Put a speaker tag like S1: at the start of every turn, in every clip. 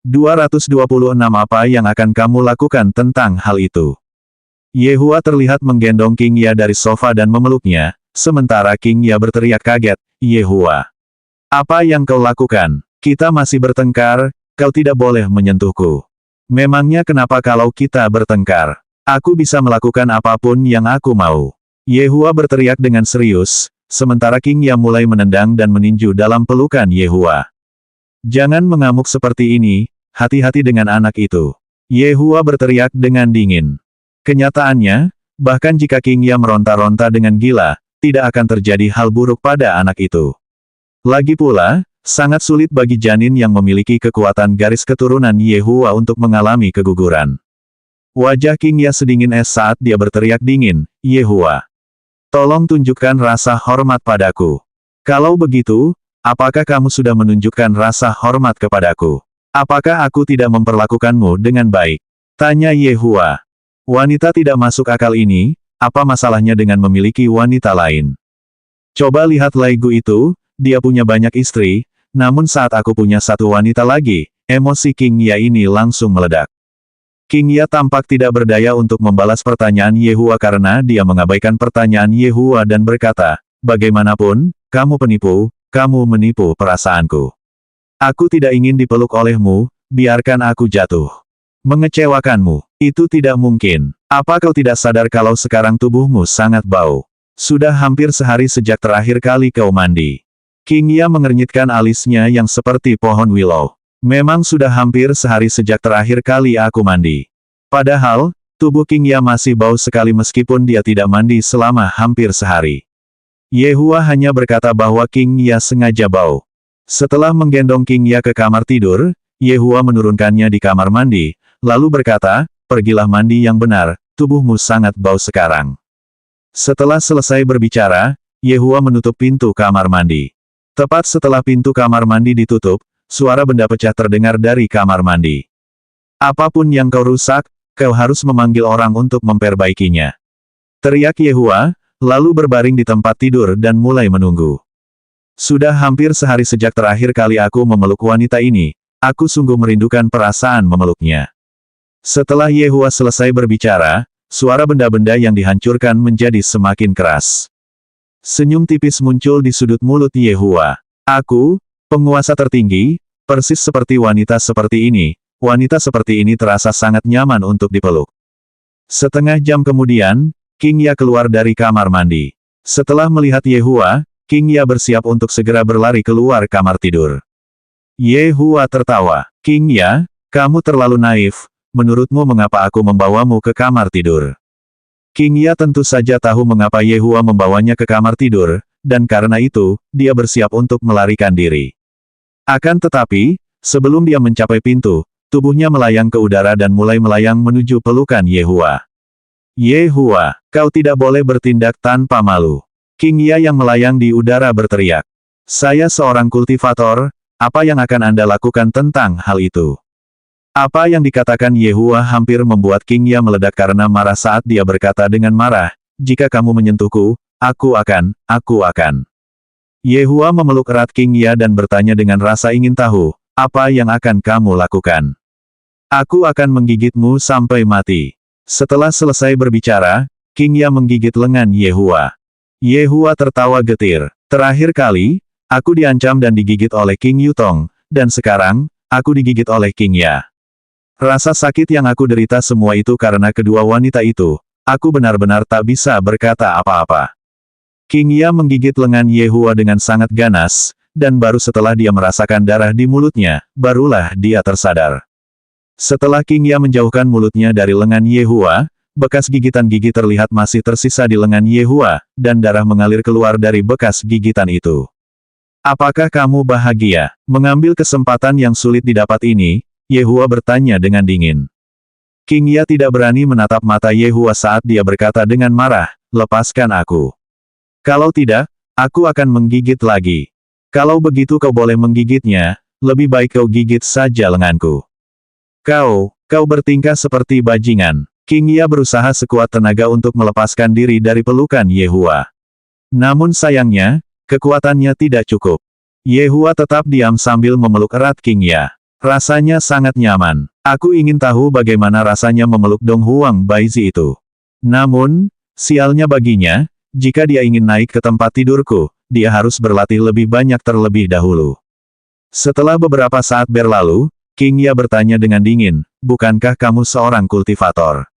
S1: 226 Apa yang akan kamu lakukan tentang hal itu? Yehua terlihat menggendong King Ya dari sofa dan memeluknya, sementara King Ya berteriak kaget, Yehua. Apa yang kau lakukan? Kita masih bertengkar, kau tidak boleh menyentuhku. Memangnya kenapa kalau kita bertengkar? Aku bisa melakukan apapun yang aku mau. Yehua berteriak dengan serius, sementara King Ya mulai menendang dan meninju dalam pelukan Yehua. Jangan mengamuk seperti ini, hati-hati dengan anak itu. Yehua berteriak dengan dingin. Kenyataannya, bahkan jika King Ya meronta-ronta dengan gila, tidak akan terjadi hal buruk pada anak itu. Lagi pula, sangat sulit bagi janin yang memiliki kekuatan garis keturunan Yehua untuk mengalami keguguran. Wajah King Ya sedingin es saat dia berteriak dingin, Yehua. Tolong tunjukkan rasa hormat padaku. Kalau begitu, apakah kamu sudah menunjukkan rasa hormat kepadaku? Apakah aku tidak memperlakukanmu dengan baik? Tanya Yehua. Wanita tidak masuk akal ini, apa masalahnya dengan memiliki wanita lain? Coba lihat Laigu itu, dia punya banyak istri, namun saat aku punya satu wanita lagi, emosi King Ya ini langsung meledak. King Ya tampak tidak berdaya untuk membalas pertanyaan Yehua karena dia mengabaikan pertanyaan Yehua dan berkata, bagaimanapun, kamu penipu, kamu menipu perasaanku. Aku tidak ingin dipeluk olehmu, biarkan aku jatuh. Mengecewakanmu, itu tidak mungkin. Apa kau tidak sadar kalau sekarang tubuhmu sangat bau? Sudah hampir sehari sejak terakhir kali kau mandi. King Ya mengernyitkan alisnya yang seperti pohon willow. Memang sudah hampir sehari sejak terakhir kali aku mandi. Padahal, tubuh King Ya masih bau sekali meskipun dia tidak mandi selama hampir sehari. Yehua hanya berkata bahwa King Ya sengaja bau. Setelah menggendong King Ya ke kamar tidur, Yehua menurunkannya di kamar mandi, lalu berkata, pergilah mandi yang benar, tubuhmu sangat bau sekarang. Setelah selesai berbicara, Yehua menutup pintu kamar mandi. Tepat setelah pintu kamar mandi ditutup, suara benda pecah terdengar dari kamar mandi. Apapun yang kau rusak, kau harus memanggil orang untuk memperbaikinya. Teriak Yehua, lalu berbaring di tempat tidur dan mulai menunggu. Sudah hampir sehari sejak terakhir kali aku memeluk wanita ini, aku sungguh merindukan perasaan memeluknya. Setelah Yehua selesai berbicara, suara benda-benda yang dihancurkan menjadi semakin keras. Senyum tipis muncul di sudut mulut Yehua. Aku, penguasa tertinggi, persis seperti wanita seperti ini terasa sangat nyaman untuk dipeluk. Setengah jam kemudian, King Ya keluar dari kamar mandi. Setelah melihat Yehua, King Ya bersiap untuk segera berlari keluar kamar tidur. Yehua tertawa. King Ya, kamu terlalu naif, menurutmu mengapa aku membawamu ke kamar tidur? King Ya tentu saja tahu mengapa Yehua membawanya ke kamar tidur, dan karena itu, dia bersiap untuk melarikan diri. Akan tetapi, sebelum dia mencapai pintu, tubuhnya melayang ke udara dan mulai melayang menuju pelukan Yehua. Yehua, kau tidak boleh bertindak tanpa malu. King Ya yang melayang di udara berteriak. Saya seorang kultivator, apa yang akan Anda lakukan tentang hal itu? Apa yang dikatakan Yehua hampir membuat King Ya meledak karena marah saat dia berkata dengan marah, jika kamu menyentuhku, aku akan. Yehua memeluk erat King Ya dan bertanya dengan rasa ingin tahu, apa yang akan kamu lakukan? Aku akan menggigitmu sampai mati. Setelah selesai berbicara, King Ya menggigit lengan Yehua. Yehua tertawa getir. Terakhir kali, aku diancam dan digigit oleh King Yutong, dan sekarang, aku digigit oleh King Ya. Rasa sakit yang aku derita semua itu karena kedua wanita itu, aku benar-benar tak bisa berkata apa-apa. King Ya menggigit lengan Yehua dengan sangat ganas, dan baru setelah dia merasakan darah di mulutnya, barulah dia tersadar. Setelah King Ya menjauhkan mulutnya dari lengan Yehua, bekas gigitan gigi terlihat masih tersisa di lengan Yehua, dan darah mengalir keluar dari bekas gigitan itu. Apakah kamu bahagia? Mengambil kesempatan yang sulit didapat ini, Yehua bertanya dengan dingin. King Ya tidak berani menatap mata Yehua saat dia berkata dengan marah, lepaskan aku. Kalau tidak, aku akan menggigit lagi. Kalau begitu kau boleh menggigitnya, lebih baik kau gigit saja lenganku. Kau bertingkah seperti bajingan. King Ya berusaha sekuat tenaga untuk melepaskan diri dari pelukan Yehua. Namun sayangnya, kekuatannya tidak cukup. Yehua tetap diam sambil memeluk erat King Ya. Rasanya sangat nyaman. Aku ingin tahu bagaimana rasanya memeluk Dong Huang Baizi itu. Namun, sialnya baginya, jika dia ingin naik ke tempat tidurku, dia harus berlatih lebih banyak terlebih dahulu. Setelah beberapa saat berlalu, King Ya bertanya dengan dingin, bukankah kamu seorang kultivator?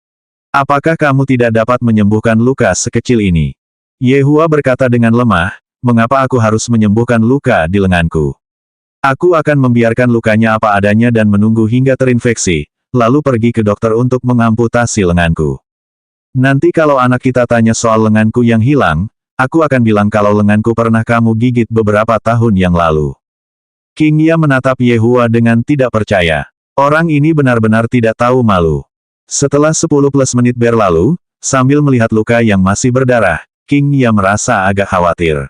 S1: Apakah kamu tidak dapat menyembuhkan luka sekecil ini? Ye Hua berkata dengan lemah, mengapa aku harus menyembuhkan luka di lenganku? Aku akan membiarkan lukanya apa adanya dan menunggu hingga terinfeksi, lalu pergi ke dokter untuk mengamputasi lenganku. Nanti kalau anak kita tanya soal lenganku yang hilang, aku akan bilang kalau lenganku pernah kamu gigit beberapa tahun yang lalu. King Ya menatap Ye Hua dengan tidak percaya. Orang ini benar-benar tidak tahu malu. Setelah 10+ menit berlalu, sambil melihat luka yang masih berdarah, King Ya merasa agak khawatir.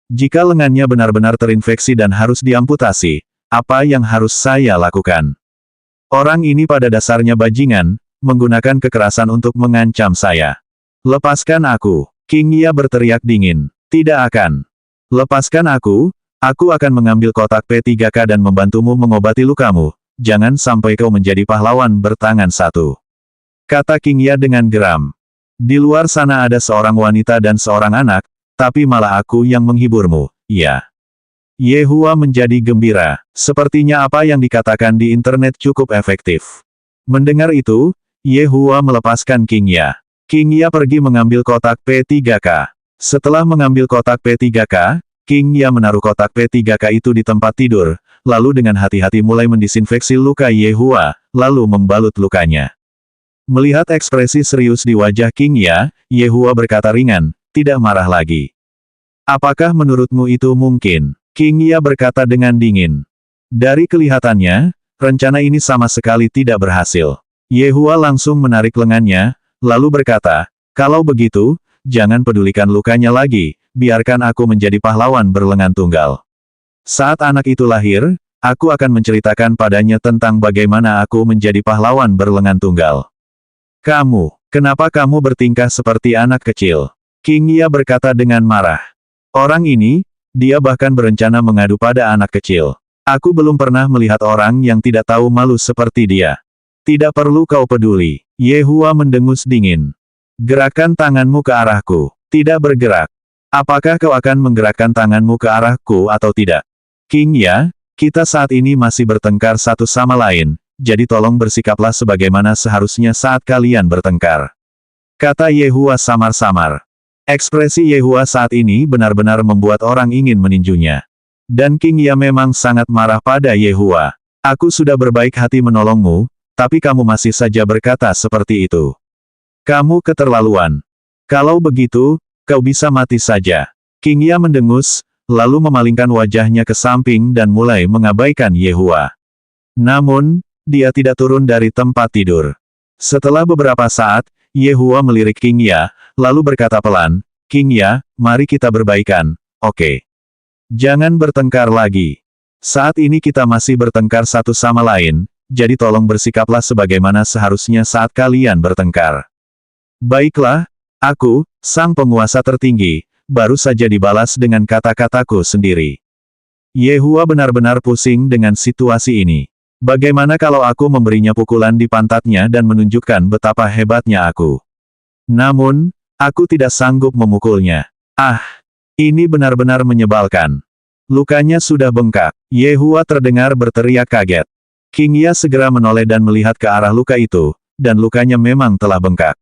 S1: Jika lengannya benar-benar terinfeksi dan harus diamputasi, apa yang harus saya lakukan? Orang ini pada dasarnya bajingan, menggunakan kekerasan untuk mengancam saya. Lepaskan aku, King Ya berteriak dingin. Tidak akan. Lepaskan aku akan mengambil kotak P3K dan membantumu mengobati lukamu, jangan sampai kau menjadi pahlawan bertangan satu. Kata King Ya dengan geram. Di luar sana ada seorang wanita dan seorang anak, tapi malah aku yang menghiburmu, ya. Ye Hua menjadi gembira. Sepertinya apa yang dikatakan di internet cukup efektif. Mendengar itu, Ye Hua melepaskan King Ya. King Ya pergi mengambil kotak P3K. Setelah mengambil kotak P3K, King Ya menaruh kotak P3K itu di tempat tidur, lalu dengan hati-hati mulai mendisinfeksi luka Ye Hua, lalu membalut lukanya. Melihat ekspresi serius di wajah King Ya, Ye Hua berkata ringan, tidak marah lagi. Apakah menurutmu itu mungkin? King Ya berkata dengan dingin. Dari kelihatannya, rencana ini sama sekali tidak berhasil. Ye Hua langsung menarik lengannya, lalu berkata, kalau begitu, jangan pedulikan lukanya lagi, biarkan aku menjadi pahlawan berlengan tunggal. Saat anak itu lahir, aku akan menceritakan padanya tentang bagaimana aku menjadi pahlawan berlengan tunggal. Kenapa kamu bertingkah seperti anak kecil? King Ya berkata dengan marah. Orang ini, dia bahkan berencana mengadu pada anak kecil. Aku belum pernah melihat orang yang tidak tahu malu seperti dia. Tidak perlu kau peduli. Ye Hua mendengus dingin. Gerakkan tanganmu ke arahku. Tidak bergerak. Apakah kau akan menggerakkan tanganmu ke arahku atau tidak? King Ya, kita saat ini masih bertengkar satu sama lain, jadi tolong bersikaplah sebagaimana seharusnya saat kalian bertengkar. Kata Ye Hua samar-samar. Ekspresi Ye Hua saat ini benar-benar membuat orang ingin meninjunya. Dan King Ya memang sangat marah pada Ye Hua. Aku sudah berbaik hati menolongmu, tapi kamu masih saja berkata seperti itu. Kamu keterlaluan. Kalau begitu, kau bisa mati saja. King Ya mendengus, lalu memalingkan wajahnya ke samping dan mulai mengabaikan Ye Hua. Namun, dia tidak turun dari tempat tidur. Setelah beberapa saat, Ye Hua melirik King Ya, lalu berkata pelan, King Ya, mari kita berbaikan, oke. Jangan bertengkar lagi. Saat ini kita masih bertengkar satu sama lain, jadi tolong bersikaplah sebagaimana seharusnya saat kalian bertengkar. Baiklah, aku, sang penguasa tertinggi, baru saja dibalas dengan kata-kataku sendiri. Ye Hua benar-benar pusing dengan situasi ini. Bagaimana kalau aku memberinya pukulan di pantatnya dan menunjukkan betapa hebatnya aku? Namun, aku tidak sanggup memukulnya. Ah, ini benar-benar menyebalkan. Lukanya sudah bengkak. Ye Hua terdengar berteriak kaget. King Ya segera menoleh dan melihat ke arah luka itu, dan lukanya memang telah bengkak.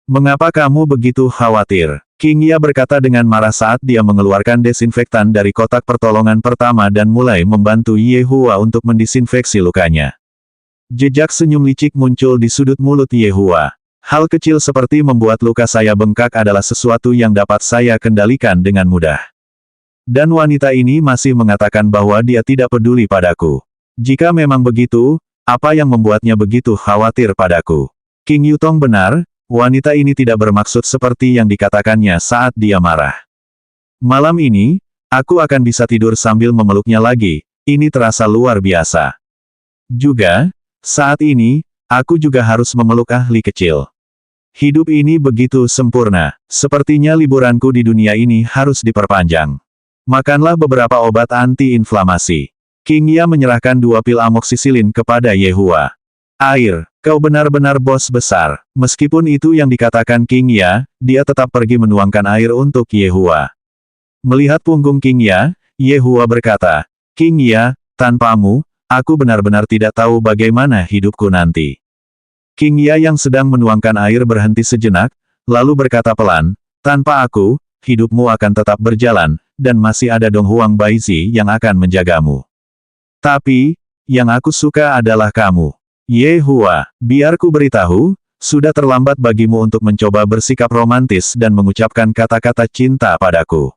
S1: Mengapa kamu begitu khawatir? King Ya berkata dengan marah saat dia mengeluarkan desinfektan dari kotak pertolongan pertama dan mulai membantu Ye Hua untuk mendisinfeksi lukanya. Jejak senyum licik muncul di sudut mulut Ye Hua. Hal kecil seperti membuat luka saya bengkak adalah sesuatu yang dapat saya kendalikan dengan mudah. Dan wanita ini masih mengatakan bahwa dia tidak peduli padaku. Jika memang begitu, apa yang membuatnya begitu khawatir padaku? King Yutong benar. Wanita ini tidak bermaksud seperti yang dikatakannya saat dia marah. Malam ini, aku akan bisa tidur sambil memeluknya lagi, ini terasa luar biasa. Juga, saat ini, aku juga harus memeluk ahli kecil. Hidup ini begitu sempurna, sepertinya liburanku di dunia ini harus diperpanjang. Makanlah beberapa obat anti-inflamasi. King Ya menyerahkan 2 pil amoksisilin kepada Yehua. Air, kau benar-benar bos besar. Meskipun itu yang dikatakan King Ya, dia tetap pergi menuangkan air untuk Yehua. Melihat punggung King Ya, Yehua berkata, King Ya, tanpamu, aku benar-benar tidak tahu bagaimana hidupku nanti. King Ya yang sedang menuangkan air berhenti sejenak, lalu berkata pelan, tanpa aku, hidupmu akan tetap berjalan, dan masih ada Dong Huang Baizi yang akan menjagamu. Tapi, yang aku suka adalah kamu. Yehua, biar ku beritahu, sudah terlambat bagimu untuk mencoba bersikap romantis dan mengucapkan kata-kata cinta padaku.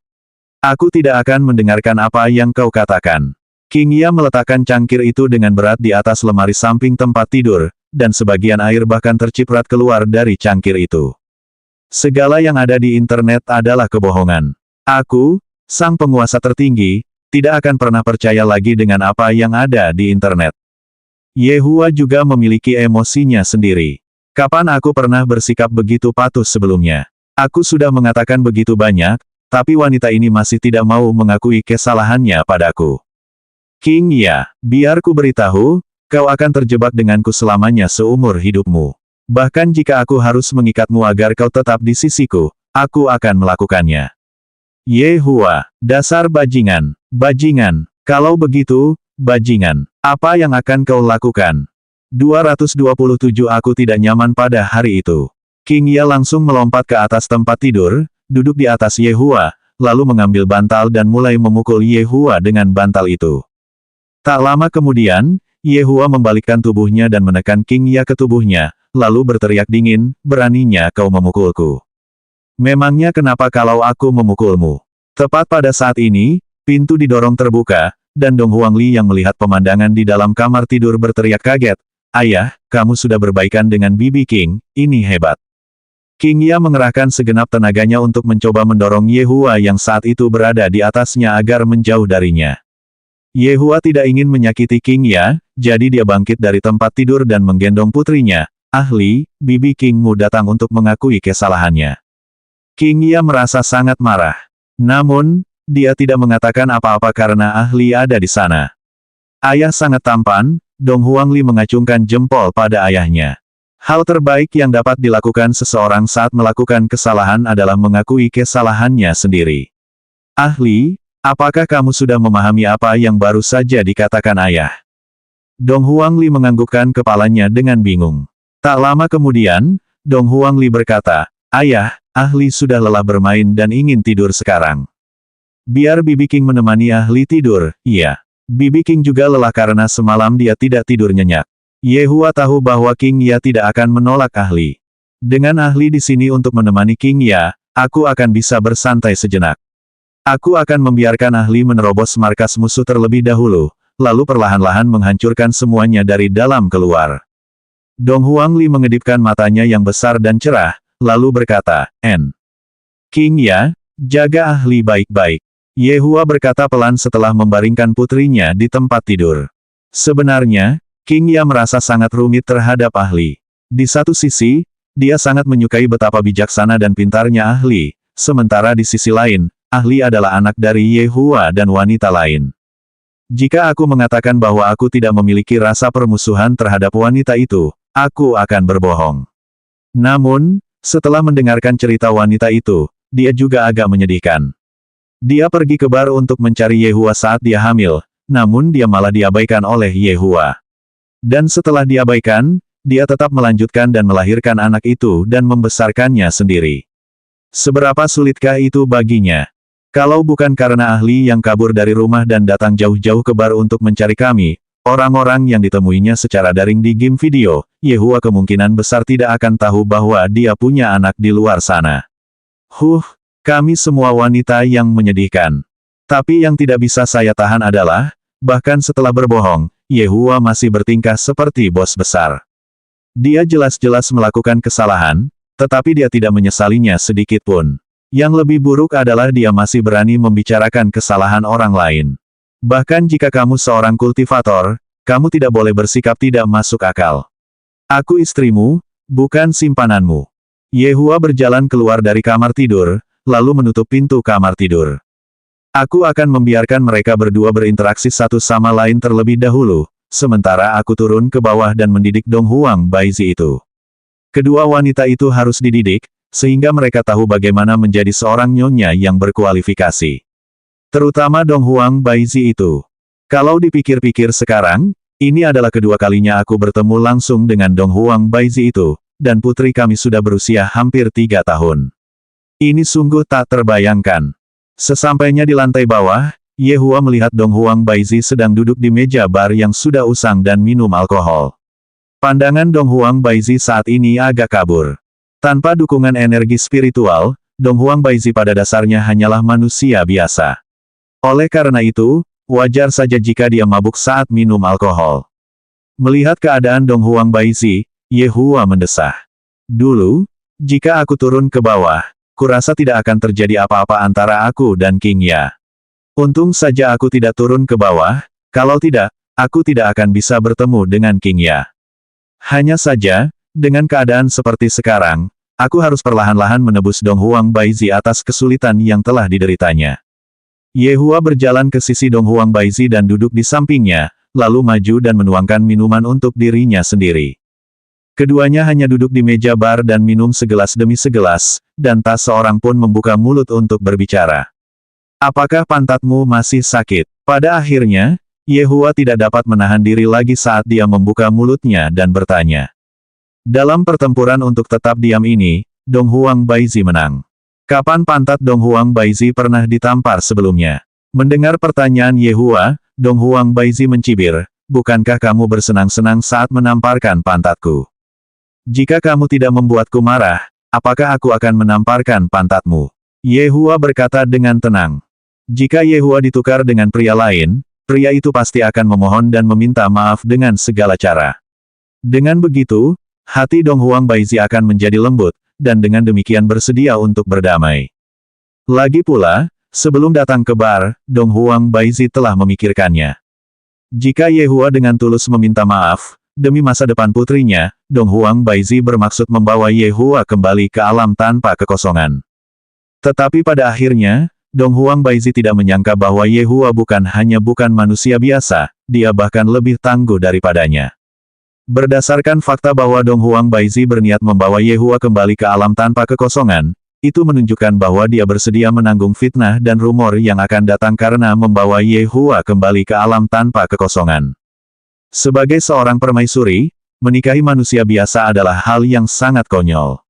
S1: Aku tidak akan mendengarkan apa yang kau katakan. King Ya meletakkan cangkir itu dengan berat di atas lemari samping tempat tidur, dan sebagian air bahkan terciprat keluar dari cangkir itu. Segala yang ada di internet adalah kebohongan. Aku, sang penguasa tertinggi, tidak akan pernah percaya lagi dengan apa yang ada di internet. Yehua juga memiliki emosinya sendiri. Kapan aku pernah bersikap begitu patuh sebelumnya? Aku sudah mengatakan begitu banyak, tapi wanita ini masih tidak mau mengakui kesalahannya padaku. King Ya, biar ku beritahu, kau akan terjebak denganku selamanya seumur hidupmu. Bahkan jika aku harus mengikatmu agar kau tetap di sisiku, aku akan melakukannya. Yehua, dasar bajingan, bajingan, kalau begitu, bajingan, apa yang akan kau lakukan? 227 Aku tidak nyaman pada hari itu. King Ya langsung melompat ke atas tempat tidur, duduk di atas Yehua, lalu mengambil bantal dan mulai memukul Yehua dengan bantal itu. Tak lama kemudian, Yehua membalikkan tubuhnya dan menekan King Ya ke tubuhnya, lalu berteriak dingin, beraninya kau memukulku. Memangnya kenapa kalau aku memukulmu? Tepat pada saat ini, pintu didorong terbuka, dan Dong Huangli yang melihat pemandangan di dalam kamar tidur berteriak kaget, Ayah, kamu sudah berbaikan dengan Bibi King, ini hebat. King Ya mengerahkan segenap tenaganya untuk mencoba mendorong Yehua yang saat itu berada di atasnya agar menjauh darinya. Yehua tidak ingin menyakiti King Ya, jadi dia bangkit dari tempat tidur dan menggendong putrinya, Ahli, Bibi Kingmu datang untuk mengakui kesalahannya. King Ya merasa sangat marah. Namun, dia tidak mengatakan apa-apa karena Ahli ada di sana. Ayah sangat tampan, Dong Huangli mengacungkan jempol pada ayahnya. Hal terbaik yang dapat dilakukan seseorang saat melakukan kesalahan adalah mengakui kesalahannya sendiri. Ahli, apakah kamu sudah memahami apa yang baru saja dikatakan ayah? Dong Huangli menganggukkan kepalanya dengan bingung. Tak lama kemudian, Dong Huangli berkata, Ayah, Ahli sudah lelah bermain dan ingin tidur sekarang. Biar Bibi King menemani Ahli tidur, iya. Bibi King juga lelah karena semalam dia tidak tidur nyenyak. Yehua tahu bahwa King Ya tidak akan menolak Ahli. Dengan Ahli di sini untuk menemani King Ya, aku akan bisa bersantai sejenak. Aku akan membiarkan Ahli menerobos markas musuh terlebih dahulu, lalu perlahan-lahan menghancurkan semuanya dari dalam keluar. Dong Huangli mengedipkan matanya yang besar dan cerah, lalu berkata, King Ya, jaga Ahli baik-baik. Yehua berkata pelan setelah membaringkan putrinya di tempat tidur. Sebenarnya, King Ya merasa sangat rumit terhadap Ahli. Di satu sisi, dia sangat menyukai betapa bijaksana dan pintarnya Ahli, sementara di sisi lain, Ahli adalah anak dari Yehua dan wanita lain. Jika aku mengatakan bahwa aku tidak memiliki rasa permusuhan terhadap wanita itu, aku akan berbohong. Namun, setelah mendengarkan cerita wanita itu, dia juga agak menyedihkan. Dia pergi ke bar untuk mencari Yehua saat dia hamil, namun dia malah diabaikan oleh Yehua. Dan setelah diabaikan, dia tetap melanjutkan dan melahirkan anak itu dan membesarkannya sendiri. Seberapa sulitkah itu baginya? Kalau bukan karena Ahli yang kabur dari rumah dan datang jauh-jauh ke bar untuk mencari kami, orang-orang yang ditemuinya secara daring di game video, Yehua kemungkinan besar tidak akan tahu bahwa dia punya anak di luar sana. Kami semua wanita yang menyedihkan. Tapi yang tidak bisa saya tahan adalah, bahkan setelah berbohong, Yehua masih bertingkah seperti bos besar. Dia jelas-jelas melakukan kesalahan, tetapi dia tidak menyesalinya sedikit pun. Yang lebih buruk adalah dia masih berani membicarakan kesalahan orang lain. Bahkan jika kamu seorang kultivator, kamu tidak boleh bersikap tidak masuk akal. Aku istrimu, bukan simpananmu. Yehua berjalan keluar dari kamar tidur, lalu menutup pintu kamar tidur. Aku akan membiarkan mereka berdua berinteraksi satu sama lain terlebih dahulu, sementara aku turun ke bawah dan mendidik Dong Huang Baizi itu. Kedua wanita itu harus dididik, sehingga mereka tahu bagaimana menjadi seorang nyonya yang berkualifikasi. Terutama Dong Huang Baizi itu. Kalau dipikir-pikir sekarang, ini adalah kedua kalinya aku bertemu langsung dengan Dong Huang Baizi itu, dan putri kami sudah berusia hampir 3 tahun. Ini sungguh tak terbayangkan. Sesampainya di lantai bawah, Yehua melihat Dong Huang Baizi sedang duduk di meja bar yang sudah usang dan minum alkohol. Pandangan Dong Huang Baizi saat ini agak kabur. Tanpa dukungan energi spiritual, Dong Huang Baizi pada dasarnya hanyalah manusia biasa. Oleh karena itu, wajar saja jika dia mabuk saat minum alkohol. Melihat keadaan Dong Huang Baizi, Yehua mendesah. Dulu, jika aku turun ke bawah, kurasa tidak akan terjadi apa-apa antara aku dan King Ya. Untung saja aku tidak turun ke bawah, kalau tidak, aku tidak akan bisa bertemu dengan King Ya. Hanya saja, dengan keadaan seperti sekarang, aku harus perlahan-lahan menebus Dong Huang Baizi atas kesulitan yang telah dideritanya. Yehua berjalan ke sisi Dong Huang Baizi dan duduk di sampingnya, lalu maju dan menuangkan minuman untuk dirinya sendiri. Keduanya hanya duduk di meja bar dan minum segelas demi segelas, dan tak seorang pun membuka mulut untuk berbicara. Apakah pantatmu masih sakit? Pada akhirnya, Yehua tidak dapat menahan diri lagi saat dia membuka mulutnya dan bertanya. Dalam pertempuran untuk tetap diam ini, Dong Huang Baizi menang. Kapan pantat Dong Huang Baizi pernah ditampar sebelumnya? Mendengar pertanyaan Yehua, Dong Huang Baizi mencibir, bukankah kamu bersenang-senang saat menamparkan pantatku? Jika kamu tidak membuatku marah, apakah aku akan menamparkan pantatmu? Yehua berkata dengan tenang. Jika Yehua ditukar dengan pria lain, pria itu pasti akan memohon dan meminta maaf dengan segala cara. Dengan begitu, hati Dong Huang Baizi akan menjadi lembut, dan dengan demikian bersedia untuk berdamai. Lagi pula, sebelum datang ke bar, Dong Huang Baizi telah memikirkannya. Jika Yehua dengan tulus meminta maaf, demi masa depan putrinya, Dong Huang Baizi bermaksud membawa Yehua kembali ke alam tanpa kekosongan. Tetapi pada akhirnya, Dong Huang Baizi tidak menyangka bahwa Yehua bukan manusia biasa, dia bahkan lebih tangguh daripadanya. Berdasarkan fakta bahwa Dong Huang Baizi berniat membawa Yehua kembali ke alam tanpa kekosongan, itu menunjukkan bahwa dia bersedia menanggung fitnah dan rumor yang akan datang karena membawa Yehua kembali ke alam tanpa kekosongan. Sebagai seorang permaisuri, menikahi manusia biasa adalah hal yang sangat konyol.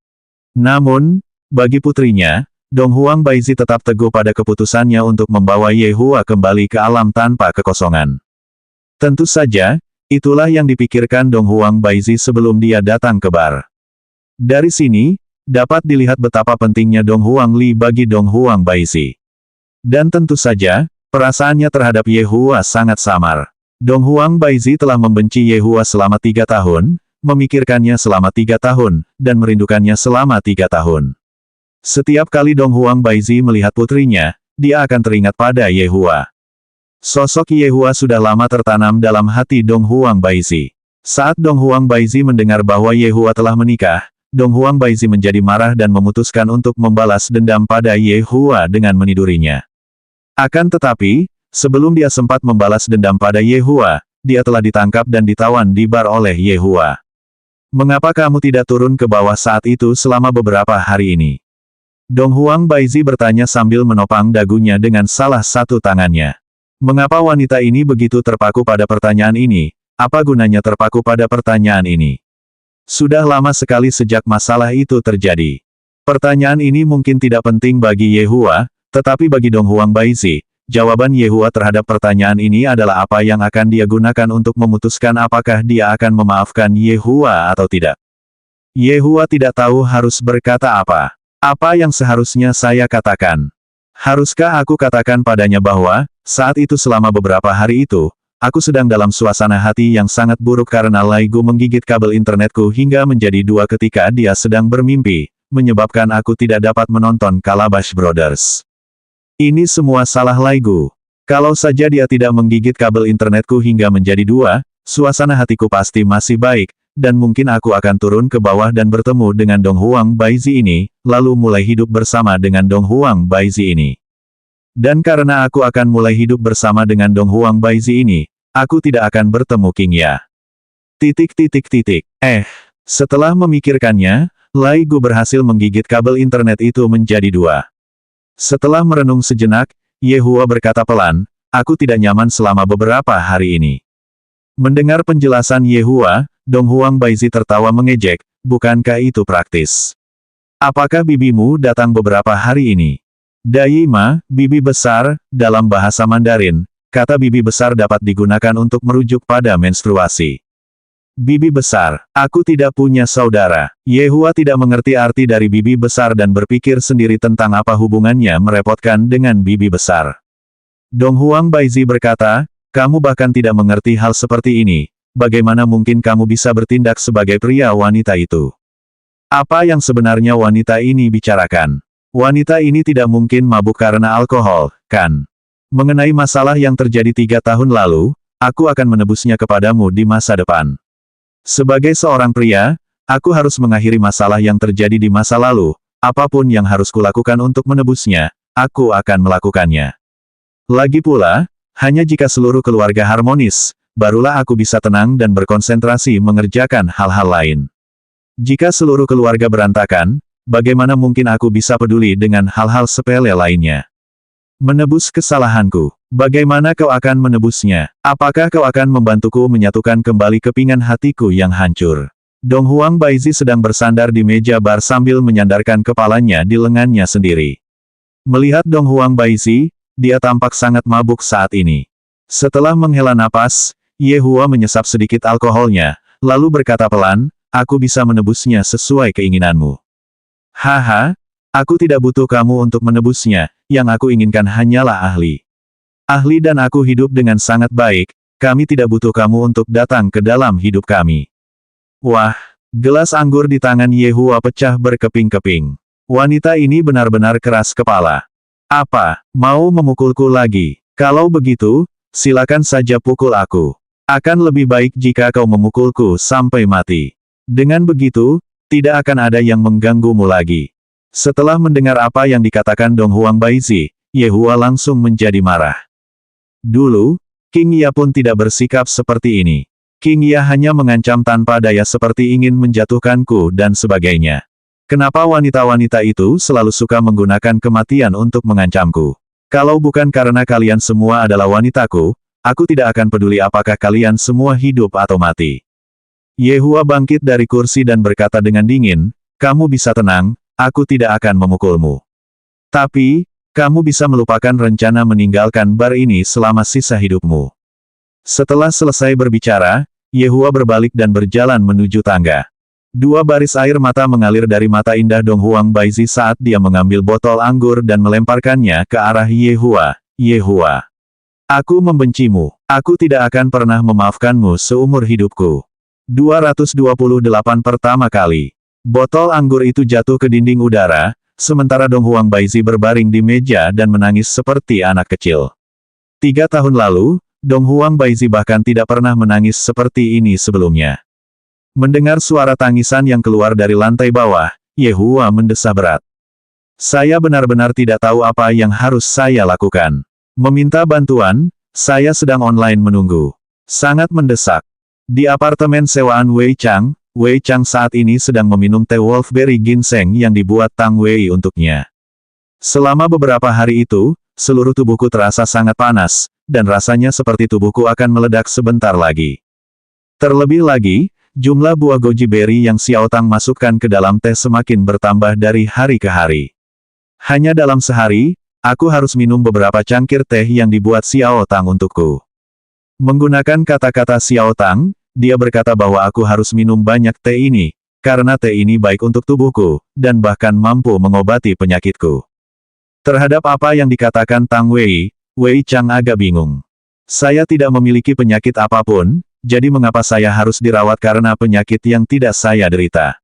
S1: Namun, bagi putrinya, Dong Huang Baizi tetap teguh pada keputusannya untuk membawa Yehua kembali ke alam tanpa kekosongan. Tentu saja, itulah yang dipikirkan Dong Huang Baizi sebelum dia datang ke bar. Dari sini, dapat dilihat betapa pentingnya Dong Huang Li bagi Dong Huang Baizi. Dan tentu saja, perasaannya terhadap Yehua sangat samar. Dong Huang Baizi telah membenci Yehua selama 3 tahun, memikirkannya selama 3 tahun, dan merindukannya selama 3 tahun. Setiap kali Dong Huang Baizi melihat putrinya, dia akan teringat pada Yehua. Sosok Yehua sudah lama tertanam dalam hati Dong Huang Baizi. Saat Dong Huang Baizi mendengar bahwa Yehua telah menikah, Dong Huang Baizi menjadi marah dan memutuskan untuk membalas dendam pada Yehua dengan menidurinya. Akan tetapi, sebelum dia sempat membalas dendam pada Yehua, dia telah ditangkap dan ditawan di bar oleh Yehua. Mengapa kamu tidak turun ke bawah saat itu selama beberapa hari ini? Dong Huang Baizi bertanya sambil menopang dagunya dengan salah satu tangannya. Mengapa wanita ini begitu terpaku pada pertanyaan ini? Apa gunanya terpaku pada pertanyaan ini? Sudah lama sekali sejak masalah itu terjadi. Pertanyaan ini mungkin tidak penting bagi Yehua, tetapi bagi Dong Huang Baizi, jawaban Yehua terhadap pertanyaan ini adalah apa yang akan dia gunakan untuk memutuskan apakah dia akan memaafkan Yehua atau tidak. Yehua tidak tahu harus berkata apa. Apa yang seharusnya saya katakan? Haruskah aku katakan padanya bahwa, saat itu selama beberapa hari itu, aku sedang dalam suasana hati yang sangat buruk karena Laigu menggigit kabel internetku hingga menjadi 2 ketika dia sedang bermimpi, menyebabkan aku tidak dapat menonton Calabash Brothers. Ini semua salah Laigu. Kalau saja dia tidak menggigit kabel internetku hingga menjadi 2, suasana hatiku pasti masih baik, dan mungkin aku akan turun ke bawah dan bertemu dengan Dong Huang Baizi ini, lalu mulai hidup bersama dengan Dong Huang Baizi ini. Dan karena aku akan mulai hidup bersama dengan Dong Huang Baizi ini, aku tidak akan bertemu King Ya. Setelah memikirkannya, Lai Gu berhasil menggigit kabel internet itu menjadi dua. Setelah merenung sejenak, Ye Hua berkata pelan, aku tidak nyaman selama beberapa hari ini. Mendengar penjelasan Ye Hua, Dong Huang Baizi tertawa mengejek, bukankah itu praktis? Apakah bibimu datang beberapa hari ini? Dai Ma, bibi besar, dalam bahasa Mandarin, kata bibi besar dapat digunakan untuk merujuk pada menstruasi. Bibi besar, aku tidak punya saudara. Ye Hua tidak mengerti arti dari bibi besar dan berpikir sendiri tentang apa hubungannya merepotkan dengan bibi besar. Dong Huang Baizi berkata, kamu bahkan tidak mengerti hal seperti ini, bagaimana mungkin kamu bisa bertindak sebagai pria wanita itu? Apa yang sebenarnya wanita ini bicarakan? Wanita ini tidak mungkin mabuk karena alkohol, kan? Mengenai masalah yang terjadi 3 tahun lalu, aku akan menebusnya kepadamu di masa depan. Sebagai seorang pria, aku harus mengakhiri masalah yang terjadi di masa lalu, apapun yang harus kulakukan untuk menebusnya, aku akan melakukannya. Lagi pula, hanya jika seluruh keluarga harmonis, barulah aku bisa tenang dan berkonsentrasi mengerjakan hal-hal lain. Jika seluruh keluarga berantakan, bagaimana mungkin aku bisa peduli dengan hal-hal sepele lainnya? Menebus kesalahanku. Bagaimana kau akan menebusnya? Apakah kau akan membantuku menyatukan kembali kepingan hatiku yang hancur? Dong Huang Baizi sedang bersandar di meja bar sambil menyandarkan kepalanya di lengannya sendiri. Melihat Dong Huang Baizi, dia tampak sangat mabuk saat ini. Setelah menghela napas, Ye Hua menyesap sedikit alkoholnya, lalu berkata pelan, aku bisa menebusnya sesuai keinginanmu. Haha, aku tidak butuh kamu untuk menebusnya, yang aku inginkan hanyalah ahli. Ahli dan aku hidup dengan sangat baik, kami tidak butuh kamu untuk datang ke dalam hidup kami. Wah, gelas anggur di tangan Ye Hua pecah berkeping-keping. Wanita ini benar-benar keras kepala. Apa, mau memukulku lagi? Kalau begitu, silakan saja pukul aku. Akan lebih baik jika kau memukulku sampai mati. Dengan begitu, tidak akan ada yang mengganggumu lagi. Setelah mendengar apa yang dikatakan Dong Huang Baizi, Ye Hua langsung menjadi marah. Dulu, King Ya pun tidak bersikap seperti ini. King Ya hanya mengancam tanpa daya seperti ingin menjatuhkanku dan sebagainya. Kenapa wanita-wanita itu selalu suka menggunakan kematian untuk mengancamku? Kalau bukan karena kalian semua adalah wanitaku, aku tidak akan peduli apakah kalian semua hidup atau mati. Ye Hua bangkit dari kursi dan berkata dengan dingin, kamu bisa tenang, aku tidak akan memukulmu. Tapi, kamu bisa melupakan rencana meninggalkan bar ini selama sisa hidupmu. Setelah selesai berbicara, Ye Hua berbalik dan berjalan menuju tangga. 2 baris air mata mengalir dari mata indah Dong Huang Baizi saat dia mengambil botol anggur dan melemparkannya ke arah Ye Hua. Ye Hua, aku membencimu. Aku tidak akan pernah memaafkanmu seumur hidupku. 228 pertama kali. Botol anggur itu jatuh ke dinding udara, sementara Dong Huang Baizi berbaring di meja dan menangis seperti anak kecil. 3 tahun lalu, Dong Huang Baizi bahkan tidak pernah menangis seperti ini sebelumnya. Mendengar suara tangisan yang keluar dari lantai bawah, Ye Hua mendesah berat. Saya benar-benar tidak tahu apa yang harus saya lakukan. Meminta bantuan, saya sedang online menunggu. Sangat mendesak. Di apartemen sewaan Wei Chang saat ini sedang meminum teh wolfberry ginseng yang dibuat Tang Wei untuknya. Selama beberapa hari itu, seluruh tubuhku terasa sangat panas, dan rasanya seperti tubuhku akan meledak sebentar lagi. Terlebih lagi, jumlah buah goji berry yang Xiao Tang masukkan ke dalam teh semakin bertambah dari hari ke hari. Hanya dalam sehari, aku harus minum beberapa cangkir teh yang dibuat Xiao Tang untukku. Menggunakan kata-kata Xiao Tang, dia berkata bahwa aku harus minum banyak teh ini, karena teh ini baik untuk tubuhku, dan bahkan mampu mengobati penyakitku. Terhadap apa yang dikatakan Tang Wei, Wei Chang agak bingung. Saya tidak memiliki penyakit apapun, jadi mengapa saya harus dirawat karena penyakit yang tidak saya derita?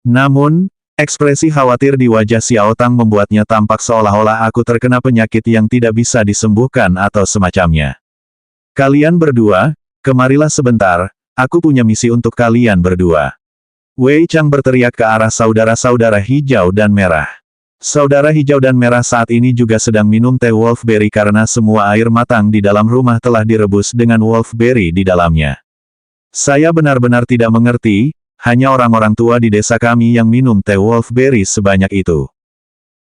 S1: Namun, ekspresi khawatir di wajah Xiao Tang membuatnya tampak seolah-olah aku terkena penyakit yang tidak bisa disembuhkan atau semacamnya. Kalian berdua, kemarilah sebentar, aku punya misi untuk kalian berdua. Wei Chang berteriak ke arah saudara-saudara hijau dan merah. Saudara hijau dan merah saat ini juga sedang minum teh wolfberry karena semua air matang di dalam rumah telah direbus dengan wolfberry di dalamnya. Saya benar-benar tidak mengerti, hanya orang-orang tua di desa kami yang minum teh wolfberry sebanyak itu.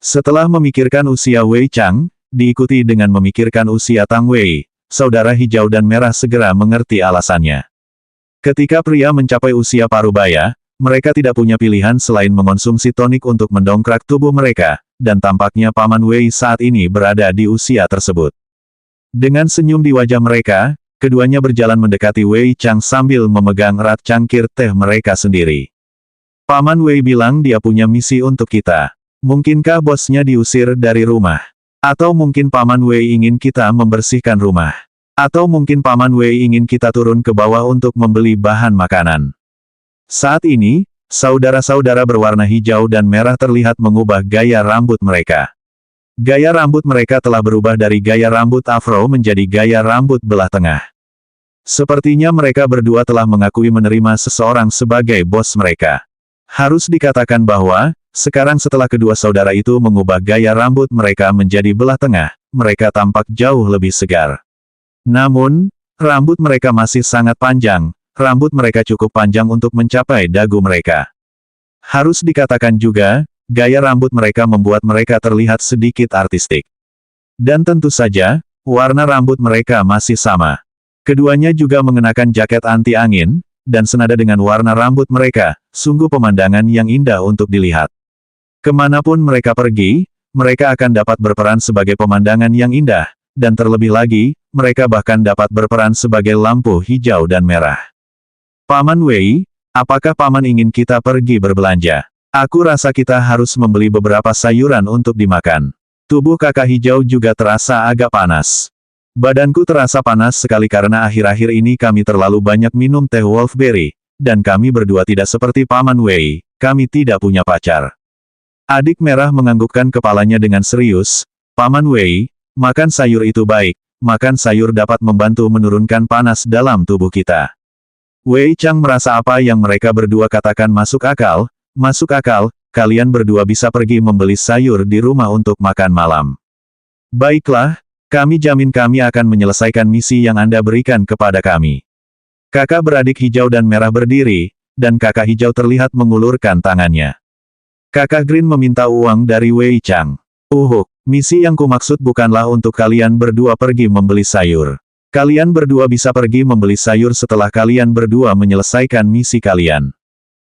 S1: Setelah memikirkan usia Wei Chang, diikuti dengan memikirkan usia Tang Wei, saudara hijau dan merah segera mengerti alasannya. Ketika pria mencapai usia parubaya, mereka tidak punya pilihan selain mengonsumsi tonik untuk mendongkrak tubuh mereka, dan tampaknya Paman Wei saat ini berada di usia tersebut. Dengan senyum di wajah mereka, keduanya berjalan mendekati Wei Chang sambil memegang erat cangkir teh mereka sendiri. Paman Wei bilang dia punya misi untuk kita. Mungkinkah bosnya diusir dari rumah? Atau mungkin Paman Wei ingin kita membersihkan rumah? Atau mungkin Paman Wei ingin kita turun ke bawah untuk membeli bahan makanan? Saat ini, saudara-saudara berwarna hijau dan merah terlihat mengubah gaya rambut mereka. Gaya rambut mereka telah berubah dari gaya rambut afro menjadi gaya rambut belah tengah. Sepertinya mereka berdua telah mengakui menerima seseorang sebagai bos mereka. Harus dikatakan bahwa, sekarang setelah kedua saudara itu mengubah gaya rambut mereka menjadi belah tengah, mereka tampak jauh lebih segar. Namun, rambut mereka masih sangat panjang. Rambut mereka cukup panjang untuk mencapai dagu mereka. Harus dikatakan juga, gaya rambut mereka membuat mereka terlihat sedikit artistik. Dan tentu saja, warna rambut mereka masih sama. Keduanya juga mengenakan jaket anti angin, dan senada dengan warna rambut mereka, sungguh pemandangan yang indah untuk dilihat. Kemanapun mereka pergi, mereka akan dapat berperan sebagai pemandangan yang indah, dan terlebih lagi, mereka bahkan dapat berperan sebagai lampu hijau dan merah. Paman Wei, apakah Paman ingin kita pergi berbelanja? Aku rasa kita harus membeli beberapa sayuran untuk dimakan. Tubuh kakak hijau juga terasa agak panas. Badanku terasa panas sekali karena akhir-akhir ini kami terlalu banyak minum teh wolfberry, dan kami berdua tidak seperti Paman Wei, kami tidak punya pacar. Adik merah menganggukkan kepalanya dengan serius, Paman Wei, makan sayur itu baik, makan sayur dapat membantu menurunkan panas dalam tubuh kita. Wei Chang merasa apa yang mereka berdua katakan masuk akal, kalian berdua bisa pergi membeli sayur di rumah untuk makan malam. Baiklah, kami jamin kami akan menyelesaikan misi yang Anda berikan kepada kami. Kakak beradik hijau dan merah berdiri, dan kakak hijau terlihat mengulurkan tangannya. Kakak Green meminta uang dari Wei Chang. Misi yang kumaksud bukanlah untuk kalian berdua pergi membeli sayur. Kalian berdua bisa pergi membeli sayur setelah kalian berdua menyelesaikan misi kalian.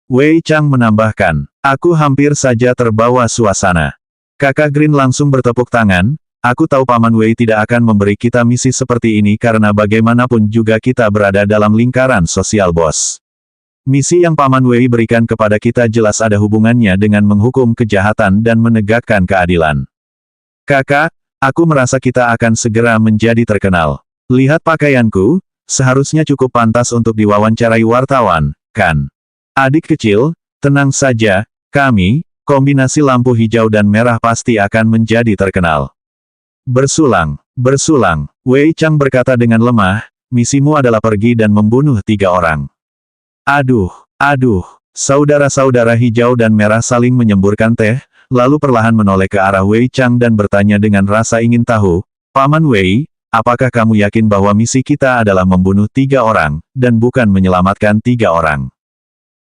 S1: Wei Chang menambahkan, aku hampir saja terbawa suasana. Kakak Green langsung bertepuk tangan, aku tahu Paman Wei tidak akan memberi kita misi seperti ini karena bagaimanapun juga kita berada dalam lingkaran sosial bos. Misi yang Paman Wei berikan kepada kita jelas ada hubungannya dengan menghukum kejahatan dan menegakkan keadilan. Kakak, aku merasa kita akan segera menjadi terkenal. Lihat pakaianku, seharusnya cukup pantas untuk diwawancarai wartawan, kan? Adik kecil, tenang saja, kami, kombinasi lampu hijau dan merah pasti akan menjadi terkenal. Bersulang, Wei Chang berkata dengan lemah, misimu adalah pergi dan membunuh 3 orang. Aduh, saudara-saudara hijau dan merah saling menyemburkan teh, lalu perlahan menoleh ke arah Wei Chang dan bertanya dengan rasa ingin tahu, Paman Wei, apakah kamu yakin bahwa misi kita adalah membunuh 3 orang, dan bukan menyelamatkan 3 orang?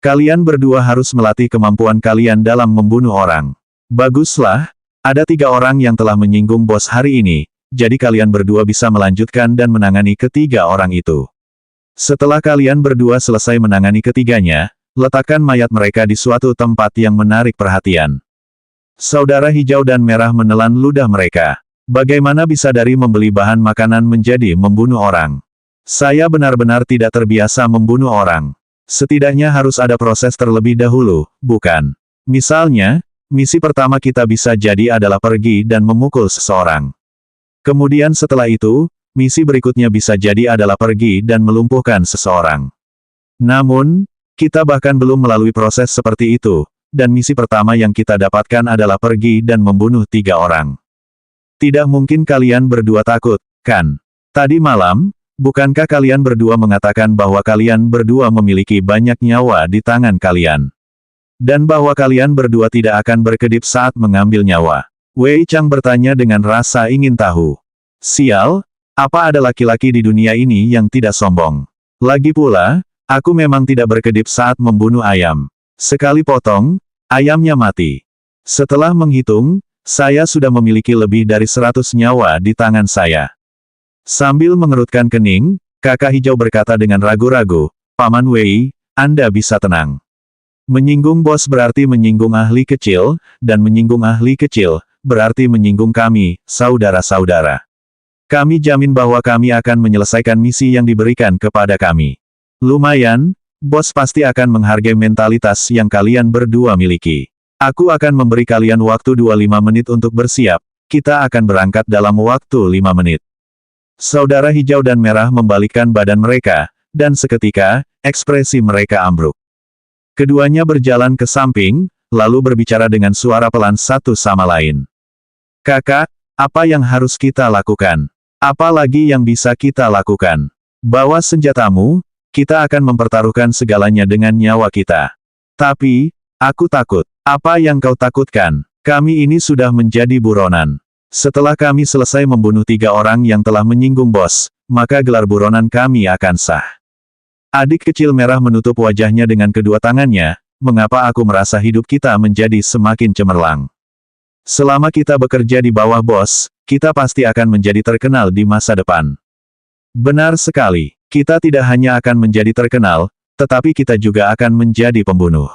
S1: Kalian berdua harus melatih kemampuan kalian dalam membunuh orang. Baguslah, ada 3 orang yang telah menyinggung bos hari ini, jadi kalian berdua bisa melanjutkan dan menangani ketiga orang itu. Setelah kalian berdua selesai menangani ketiganya, letakkan mayat mereka di suatu tempat yang menarik perhatian. Saudara hijau dan merah menelan ludah mereka. Bagaimana bisa dari membeli bahan makanan menjadi membunuh orang? Saya benar-benar tidak terbiasa membunuh orang. Setidaknya harus ada proses terlebih dahulu, bukan? Misalnya, misi pertama kita bisa jadi adalah pergi dan memukul seseorang. Kemudian setelah itu, misi berikutnya bisa jadi adalah pergi dan melumpuhkan seseorang. Namun, kita bahkan belum melalui proses seperti itu, dan misi pertama yang kita dapatkan adalah pergi dan membunuh 3 orang. Tidak mungkin kalian berdua takut, kan? Tadi malam, bukankah kalian berdua mengatakan bahwa kalian berdua memiliki banyak nyawa di tangan kalian? Dan bahwa kalian berdua tidak akan berkedip saat mengambil nyawa. Wei Chang bertanya dengan rasa ingin tahu. Sial, apa ada laki-laki di dunia ini yang tidak sombong? Lagi pula, aku memang tidak berkedip saat membunuh ayam. Sekali potong, ayamnya mati. Setelah menghitung, saya sudah memiliki lebih dari 100 nyawa di tangan saya. Sambil mengerutkan kening, kakak hijau berkata dengan ragu-ragu, Paman Wei, Anda bisa tenang. Menyinggung bos berarti menyinggung ahli kecil, dan menyinggung ahli kecil, berarti menyinggung kami, saudara-saudara. Kami jamin bahwa kami akan menyelesaikan misi yang diberikan kepada kami. Lumayan, bos pasti akan menghargai mentalitas yang kalian berdua miliki. Aku akan memberi kalian waktu 25 menit untuk bersiap, kita akan berangkat dalam waktu 5 menit. Saudara hijau dan merah membalikkan badan mereka, dan seketika, ekspresi mereka ambruk. Keduanya berjalan ke samping, lalu berbicara dengan suara pelan satu sama lain. Kakak, apa yang harus kita lakukan? Apa lagi yang bisa kita lakukan? Bawa senjatamu, kita akan mempertaruhkan segalanya dengan nyawa kita. Tapi, aku takut. Apa yang kau takutkan? Kami ini sudah menjadi buronan. Setelah kami selesai membunuh 3 orang yang telah menyinggung bos, maka gelar buronan kami akan sah. Adik kecil merah menutup wajahnya dengan kedua tangannya, mengapa aku merasa hidup kita menjadi semakin cemerlang. Selama kita bekerja di bawah bos, kita pasti akan menjadi terkenal di masa depan. Benar sekali, kita tidak hanya akan menjadi terkenal, tetapi kita juga akan menjadi pembunuh.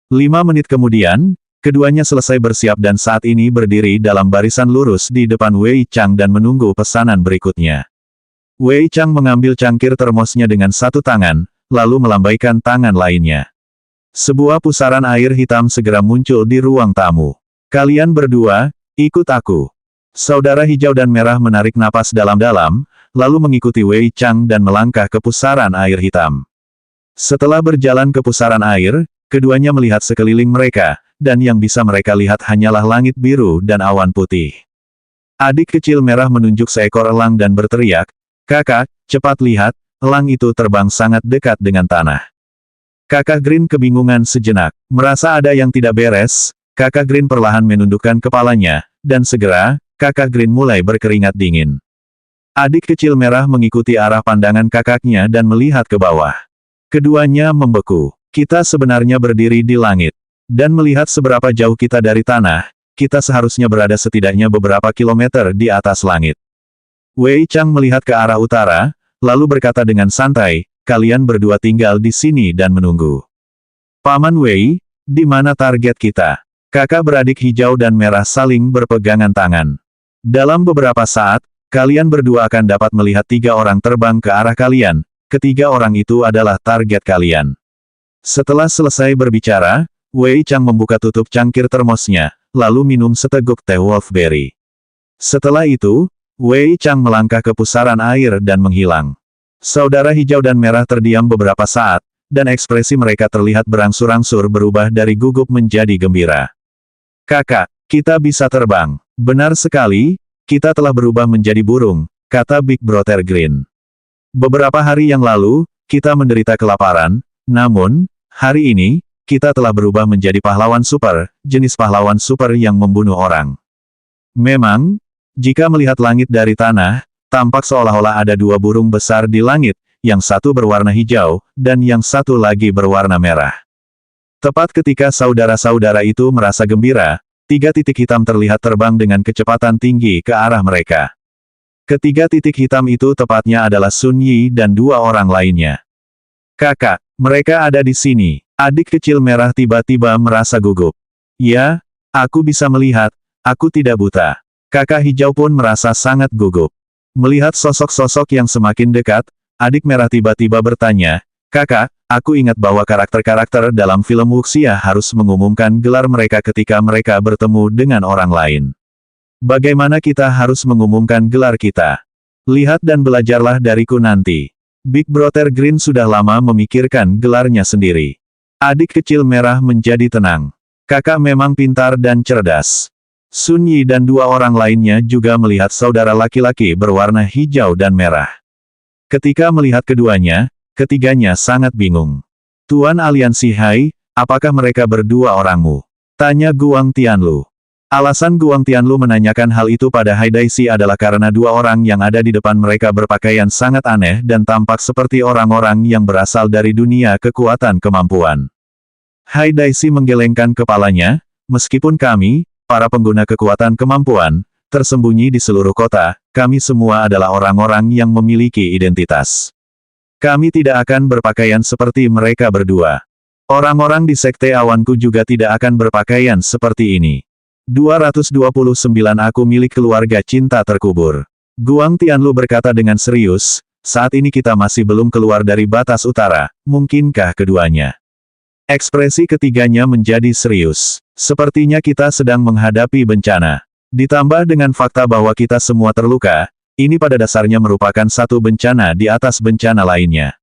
S1: 5 menit kemudian, keduanya selesai bersiap dan saat ini berdiri dalam barisan lurus di depan Wei Chang dan menunggu pesanan berikutnya. Wei Chang mengambil cangkir termosnya dengan satu tangan, lalu melambaikan tangan lainnya. Sebuah pusaran air hitam segera muncul di ruang tamu. Kalian berdua, ikut aku. Saudara hijau dan merah menarik napas dalam-dalam, lalu mengikuti Wei Chang dan melangkah ke pusaran air hitam. Setelah berjalan ke pusaran air, keduanya melihat sekeliling mereka, dan yang bisa mereka lihat hanyalah langit biru dan awan putih. Adik kecil merah menunjuk seekor elang dan berteriak, Kakak, cepat lihat, elang itu terbang sangat dekat dengan tanah. Kakak Green kebingungan sejenak, merasa ada yang tidak beres. Kakak Green perlahan menundukkan kepalanya, dan segera, kakak Green mulai berkeringat dingin. Adik kecil merah mengikuti arah pandangan kakaknya dan melihat ke bawah. Keduanya membeku. Kita sebenarnya berdiri di langit. Dan melihat seberapa jauh kita dari tanah, kita seharusnya berada setidaknya beberapa kilometer di atas langit. Wei Chang melihat ke arah utara, lalu berkata dengan santai, kalian berdua tinggal di sini dan menunggu. Paman Wei, di mana target kita? Kakak beradik hijau dan merah saling berpegangan tangan. Dalam beberapa saat, kalian berdua akan dapat melihat 3 orang terbang ke arah kalian, ketiga orang itu adalah target kalian. Setelah selesai berbicara, Wei Chang membuka tutup cangkir termosnya, lalu minum seteguk teh wolfberry. Setelah itu, Wei Chang melangkah ke pusaran air dan menghilang. Saudara hijau dan merah terdiam beberapa saat, dan ekspresi mereka terlihat berangsur-angsur berubah dari gugup menjadi gembira. Kakak, kita bisa terbang. Benar sekali, kita telah berubah menjadi burung, kata Big Brother Green. Beberapa hari yang lalu, kita menderita kelaparan, namun, hari ini, kita telah berubah menjadi pahlawan super, jenis pahlawan super yang membunuh orang. Memang, jika melihat langit dari tanah, tampak seolah-olah ada 2 burung besar di langit, yang satu berwarna hijau, dan yang satu lagi berwarna merah. Tepat ketika saudara-saudara itu merasa gembira, 3 titik hitam terlihat terbang dengan kecepatan tinggi ke arah mereka. Ketiga titik hitam itu tepatnya adalah Sun Yi dan 2 orang lainnya. Kakak, mereka ada di sini. Adik kecil merah tiba-tiba merasa gugup. Ya, aku bisa melihat, aku tidak buta. Kakak hijau pun merasa sangat gugup. Melihat sosok-sosok yang semakin dekat, adik merah tiba-tiba bertanya, Kakak, aku ingat bahwa karakter-karakter dalam film wuxia harus mengumumkan gelar mereka ketika mereka bertemu dengan orang lain. Bagaimana kita harus mengumumkan gelar kita? Lihat dan belajarlah dariku nanti. Big Brother Green sudah lama memikirkan gelarnya sendiri. Adik kecil merah menjadi tenang. Kakak memang pintar dan cerdas. Sun Yi dan 2 orang lainnya juga melihat saudara laki-laki berwarna hijau dan merah. Ketika melihat keduanya, ketiganya sangat bingung. Tuan Aliansi Hai, apakah mereka berdua orangmu? Tanya Guang Tianlu. Alasan Guang Tianlu menanyakan hal itu pada Hai Daisy adalah karena dua orang yang ada di depan mereka berpakaian sangat aneh dan tampak seperti orang-orang yang berasal dari dunia kekuatan kemampuan. Hai Daisy menggelengkan kepalanya, meskipun kami, para pengguna kekuatan kemampuan, tersembunyi di seluruh kota, kami semua adalah orang-orang yang memiliki identitas. Kami tidak akan berpakaian seperti mereka berdua. Orang-orang di sekte awanku juga tidak akan berpakaian seperti ini. 229 Aku milik keluarga cinta terkubur. Guang Tianlu berkata dengan serius, saat ini kita masih belum keluar dari batas utara, mungkinkah keduanya? Ekspresi ketiganya menjadi serius. Sepertinya kita sedang menghadapi bencana. Ditambah dengan fakta bahwa kita semua terluka, ini pada dasarnya merupakan satu bencana di atas bencana lainnya.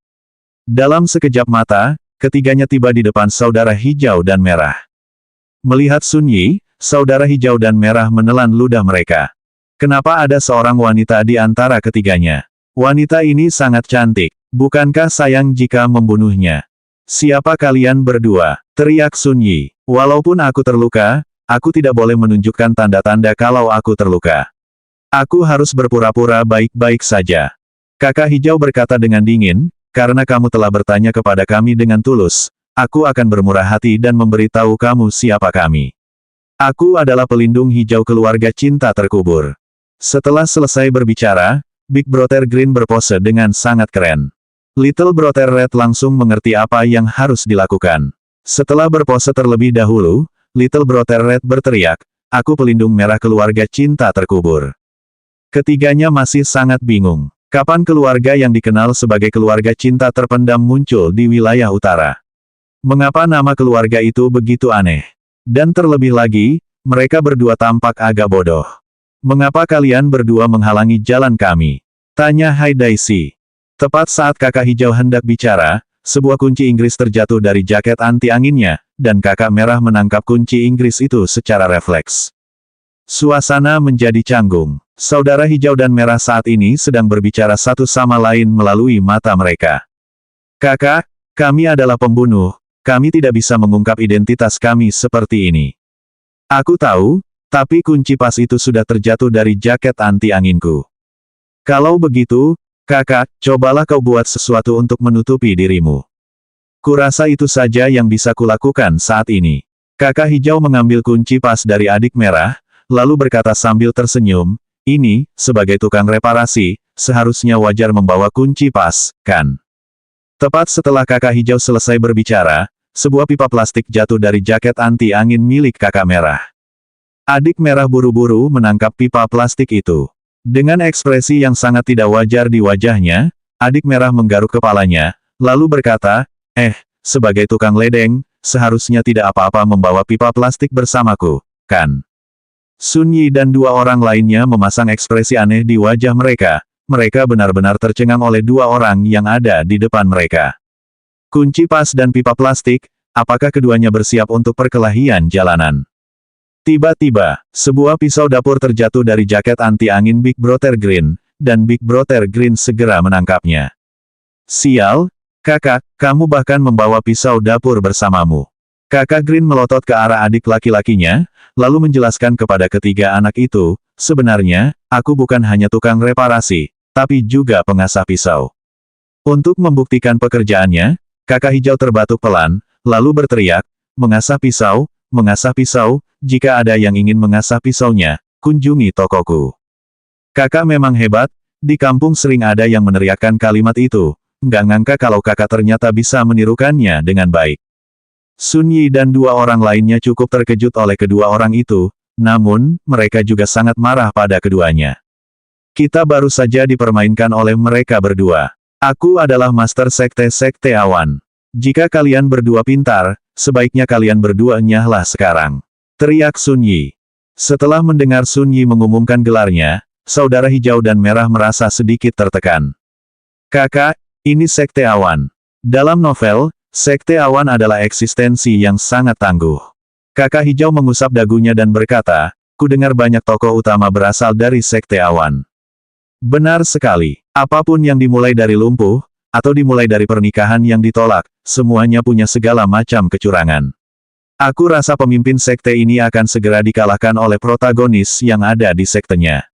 S1: Dalam sekejap mata, ketiganya tiba di depan saudara hijau dan merah. Melihat Sun Yi, saudara hijau dan merah menelan ludah mereka. Kenapa ada seorang wanita di antara ketiganya? Wanita ini sangat cantik. Bukankah sayang jika membunuhnya? Siapa kalian berdua? Teriak Sun Yi. Walaupun aku terluka, aku tidak boleh menunjukkan tanda-tanda kalau aku terluka. Aku harus berpura-pura baik-baik saja. Kakak hijau berkata dengan dingin, karena kamu telah bertanya kepada kami dengan tulus, aku akan bermurah hati dan memberitahu kamu siapa kami. Aku adalah pelindung hijau keluarga cinta terkubur. Setelah selesai berbicara, Big Brother Green berpose dengan sangat keren. Little Brother Red langsung mengerti apa yang harus dilakukan. Setelah berpose terlebih dahulu, Little Brother Red berteriak, aku pelindung merah keluarga cinta terkubur. Ketiganya masih sangat bingung. Kapan keluarga yang dikenal sebagai keluarga cinta terpendam muncul di wilayah utara? Mengapa nama keluarga itu begitu aneh? Dan terlebih lagi, mereka berdua tampak agak bodoh. Mengapa kalian berdua menghalangi jalan kami? Tanya Hai Daisy. Tepat saat kakak hijau hendak bicara, sebuah kunci Inggris terjatuh dari jaket anti-anginnya, dan kakak merah menangkap kunci Inggris itu secara refleks. Suasana menjadi canggung. Saudara hijau dan merah saat ini sedang berbicara satu sama lain melalui mata mereka. Kakak, kami adalah pembunuh. Kami tidak bisa mengungkap identitas kami seperti ini. Aku tahu, tapi kunci pas itu sudah terjatuh dari jaket anti-anginku. Kalau begitu, kakak, cobalah kau buat sesuatu untuk menutupi dirimu. Kurasa itu saja yang bisa kulakukan saat ini. Kakak hijau mengambil kunci pas dari adik merah, lalu berkata sambil tersenyum, ini, sebagai tukang reparasi, seharusnya wajar membawa kunci pas, kan? Tepat setelah kakak hijau selesai berbicara, sebuah pipa plastik jatuh dari jaket anti-angin milik kakak merah. Adik merah buru-buru menangkap pipa plastik itu. Dengan ekspresi yang sangat tidak wajar di wajahnya, adik merah menggaruk kepalanya, lalu berkata, sebagai tukang ledeng, seharusnya tidak apa-apa membawa pipa plastik bersamaku, kan? Sun Yi dan dua orang lainnya memasang ekspresi aneh di wajah mereka. Mereka benar-benar tercengang oleh dua orang yang ada di depan mereka. Kunci pas dan pipa plastik, apakah keduanya bersiap untuk perkelahian jalanan? Tiba-tiba, sebuah pisau dapur terjatuh dari jaket anti-angin Big Brother Green, dan Big Brother Green segera menangkapnya. Sial, kakak, kamu bahkan membawa pisau dapur bersamamu. Kakak Green melotot ke arah adik laki-lakinya, lalu menjelaskan kepada ketiga anak itu, sebenarnya, aku bukan hanya tukang reparasi, tapi juga pengasah pisau. Untuk membuktikan pekerjaannya, kakak hijau terbatuk pelan, lalu berteriak, mengasah pisau, jika ada yang ingin mengasah pisaunya, kunjungi tokoku. Kakak memang hebat, di kampung sering ada yang meneriakkan kalimat itu, nggak ngangka kalau kakak ternyata bisa menirukannya dengan baik. Sun Yi dan dua orang lainnya cukup terkejut oleh kedua orang itu, namun, mereka juga sangat marah pada keduanya. Kita baru saja dipermainkan oleh mereka berdua. Aku adalah Master Sekte Awan. Jika kalian berdua pintar, sebaiknya kalian berdua nyahlah sekarang. Teriak Sun Yi. Setelah mendengar Sun Yi mengumumkan gelarnya, saudara hijau dan merah merasa sedikit tertekan. Kakak, ini Sekte Awan. Dalam novel, Sekte Awan adalah eksistensi yang sangat tangguh. Kakak hijau mengusap dagunya dan berkata, ku dengar banyak tokoh utama berasal dari Sekte Awan. Benar sekali. Apapun yang dimulai dari lumpuh, atau dimulai dari pernikahan yang ditolak, semuanya punya segala macam kecurangan. Aku rasa pemimpin sekte ini akan segera dikalahkan oleh protagonis yang ada di sektenya.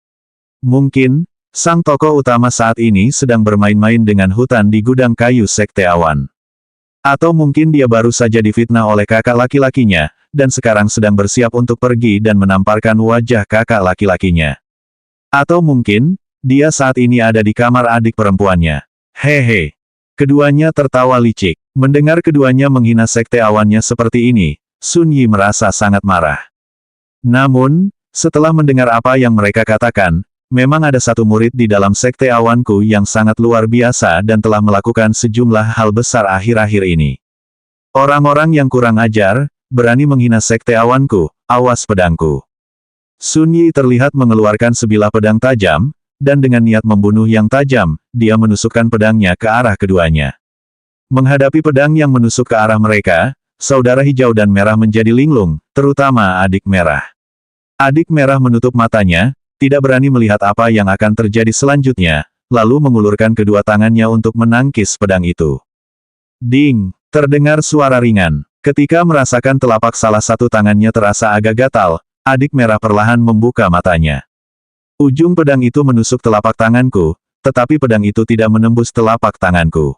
S1: Mungkin, sang tokoh utama saat ini sedang bermain-main dengan hutan di gudang kayu sekte awan. Atau mungkin dia baru saja difitnah oleh kakak laki-lakinya, dan sekarang sedang bersiap untuk pergi dan menamparkan wajah kakak laki-lakinya. Atau mungkin, dia saat ini ada di kamar adik perempuannya. Hehe. Keduanya tertawa licik. Mendengar keduanya menghina sekte awannya seperti ini, Sun Yi merasa sangat marah. Namun, setelah mendengar apa yang mereka katakan, memang ada satu murid di dalam sekte awanku yang sangat luar biasa dan telah melakukan sejumlah hal besar akhir-akhir ini. Orang-orang yang kurang ajar, berani menghina sekte awanku, awas pedangku. Sun Yi terlihat mengeluarkan sebilah pedang tajam, dan dengan niat membunuh yang tajam, dia menusukkan pedangnya ke arah keduanya. Menghadapi pedang yang menusuk ke arah mereka, saudara hijau dan merah menjadi linglung, terutama adik merah. Adik merah menutup matanya, tidak berani melihat apa yang akan terjadi selanjutnya, lalu mengulurkan kedua tangannya untuk menangkis pedang itu. Ding! Terdengar suara ringan. Ketika merasakan telapak salah satu tangannya terasa agak gatal, adik merah perlahan membuka matanya. Ujung pedang itu menusuk telapak tanganku, tetapi pedang itu tidak menembus telapak tanganku.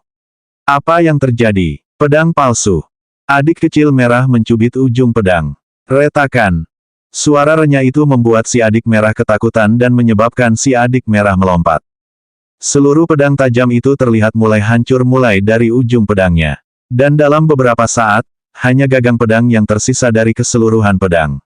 S1: Apa yang terjadi? Pedang palsu. Adik kecil merah mencubit ujung pedang. Retakan. Suara renyah itu membuat si adik merah ketakutan dan menyebabkan si adik merah melompat. Seluruh pedang tajam itu terlihat mulai hancur mulai dari ujung pedangnya. Dan dalam beberapa saat, hanya gagang pedang yang tersisa dari keseluruhan pedang.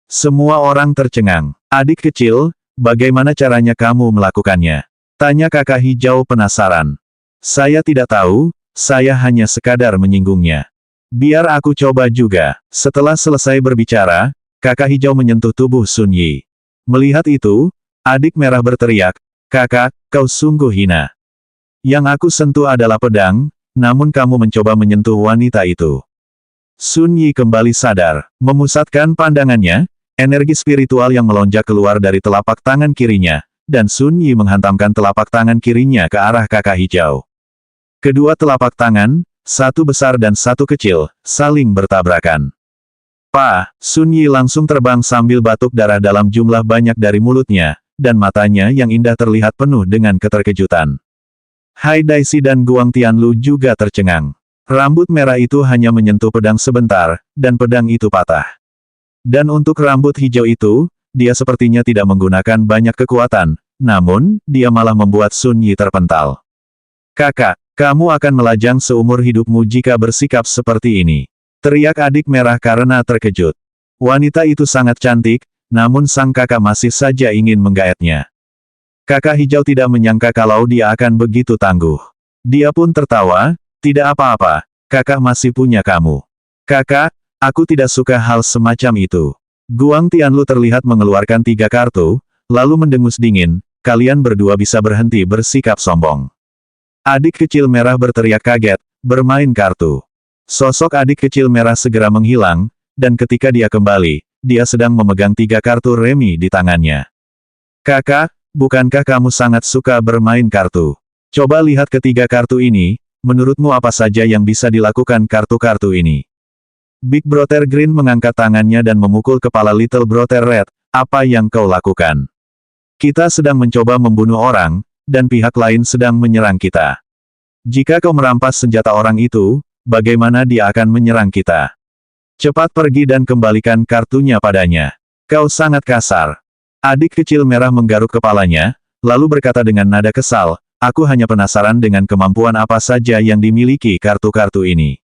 S1: Semua orang tercengang. Adik kecil, bagaimana caranya kamu melakukannya? Tanya kakak hijau penasaran. Saya tidak tahu, saya hanya sekadar menyinggungnya. Biar aku coba juga. Setelah selesai berbicara, kakak hijau menyentuh tubuh Sun Yi. Melihat itu, adik merah berteriak, kakak, kau sungguh hina. Yang aku sentuh adalah pedang, namun kamu mencoba menyentuh wanita itu. Sun Yi kembali sadar, memusatkan pandangannya, energi spiritual yang melonjak keluar dari telapak tangan kirinya, dan Sun Yi menghantamkan telapak tangan kirinya ke arah kakak hijau. Kedua telapak tangan, satu besar dan satu kecil, saling bertabrakan. Sun Yi langsung terbang sambil batuk darah dalam jumlah banyak dari mulutnya, dan matanya yang indah terlihat penuh dengan keterkejutan. Hai Daisy dan Guang Tianlu juga tercengang. Rambut merah itu hanya menyentuh pedang sebentar, dan pedang itu patah. Dan untuk rambut hijau itu, dia sepertinya tidak menggunakan banyak kekuatan, namun, dia malah membuat Sun Yi terpental. Kakak, kamu akan melajang seumur hidupmu jika bersikap seperti ini. Teriak adik merah karena terkejut. Wanita itu sangat cantik, namun sang kakak masih saja ingin menggaetnya. Kakak hijau tidak menyangka kalau dia akan begitu tangguh. Dia pun tertawa, tidak apa-apa, kakak masih punya kamu. Kakak, aku tidak suka hal semacam itu. Guang Tianlu terlihat mengeluarkan 3 kartu, lalu mendengus dingin, kalian berdua bisa berhenti bersikap sombong. Adik kecil merah berteriak kaget, bermain kartu. Sosok adik kecil merah segera menghilang, dan ketika dia kembali, dia sedang memegang 3 kartu remi di tangannya. Kakak, bukankah kamu sangat suka bermain kartu? Coba lihat ketiga kartu ini, menurutmu apa saja yang bisa dilakukan kartu-kartu ini? Big Brother Green mengangkat tangannya dan memukul kepala Little Brother Red, apa yang kau lakukan? Kita sedang mencoba membunuh orang, dan pihak lain sedang menyerang kita. Jika kau merampas senjata orang itu, bagaimana dia akan menyerang kita? Cepat pergi dan kembalikan kartunya padanya. Kau sangat kasar. Adik kecil merah menggaruk kepalanya, lalu berkata dengan nada kesal, aku hanya penasaran dengan kemampuan apa saja yang dimiliki kartu-kartu ini.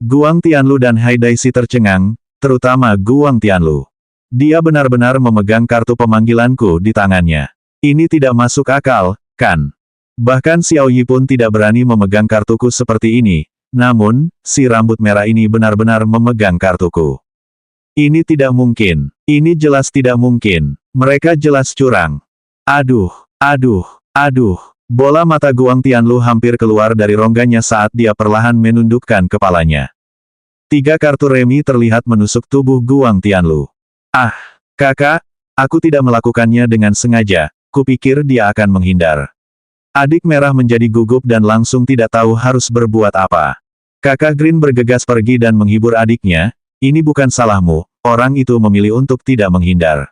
S1: Guang Tianlu dan Hai Daisy tercengang, terutama Guang Tianlu. Dia benar-benar memegang kartu pemanggilanku di tangannya. Ini tidak masuk akal, kan? Bahkan Xiao Yi pun tidak berani memegang kartuku seperti ini, namun, si rambut merah ini benar-benar memegang kartuku. Ini tidak mungkin. Ini jelas tidak mungkin. Mereka jelas curang. Aduh, aduh, aduh. Bola mata Guang Tianlu hampir keluar dari rongganya saat dia perlahan menundukkan kepalanya. 3 kartu remi terlihat menusuk tubuh Guang Tianlu. Ah, kakak, aku tidak melakukannya dengan sengaja, kupikir dia akan menghindar. Adik merah menjadi gugup dan langsung tidak tahu harus berbuat apa. Kakak Green bergegas pergi dan menghibur adiknya, ini bukan salahmu, orang itu memilih untuk tidak menghindar.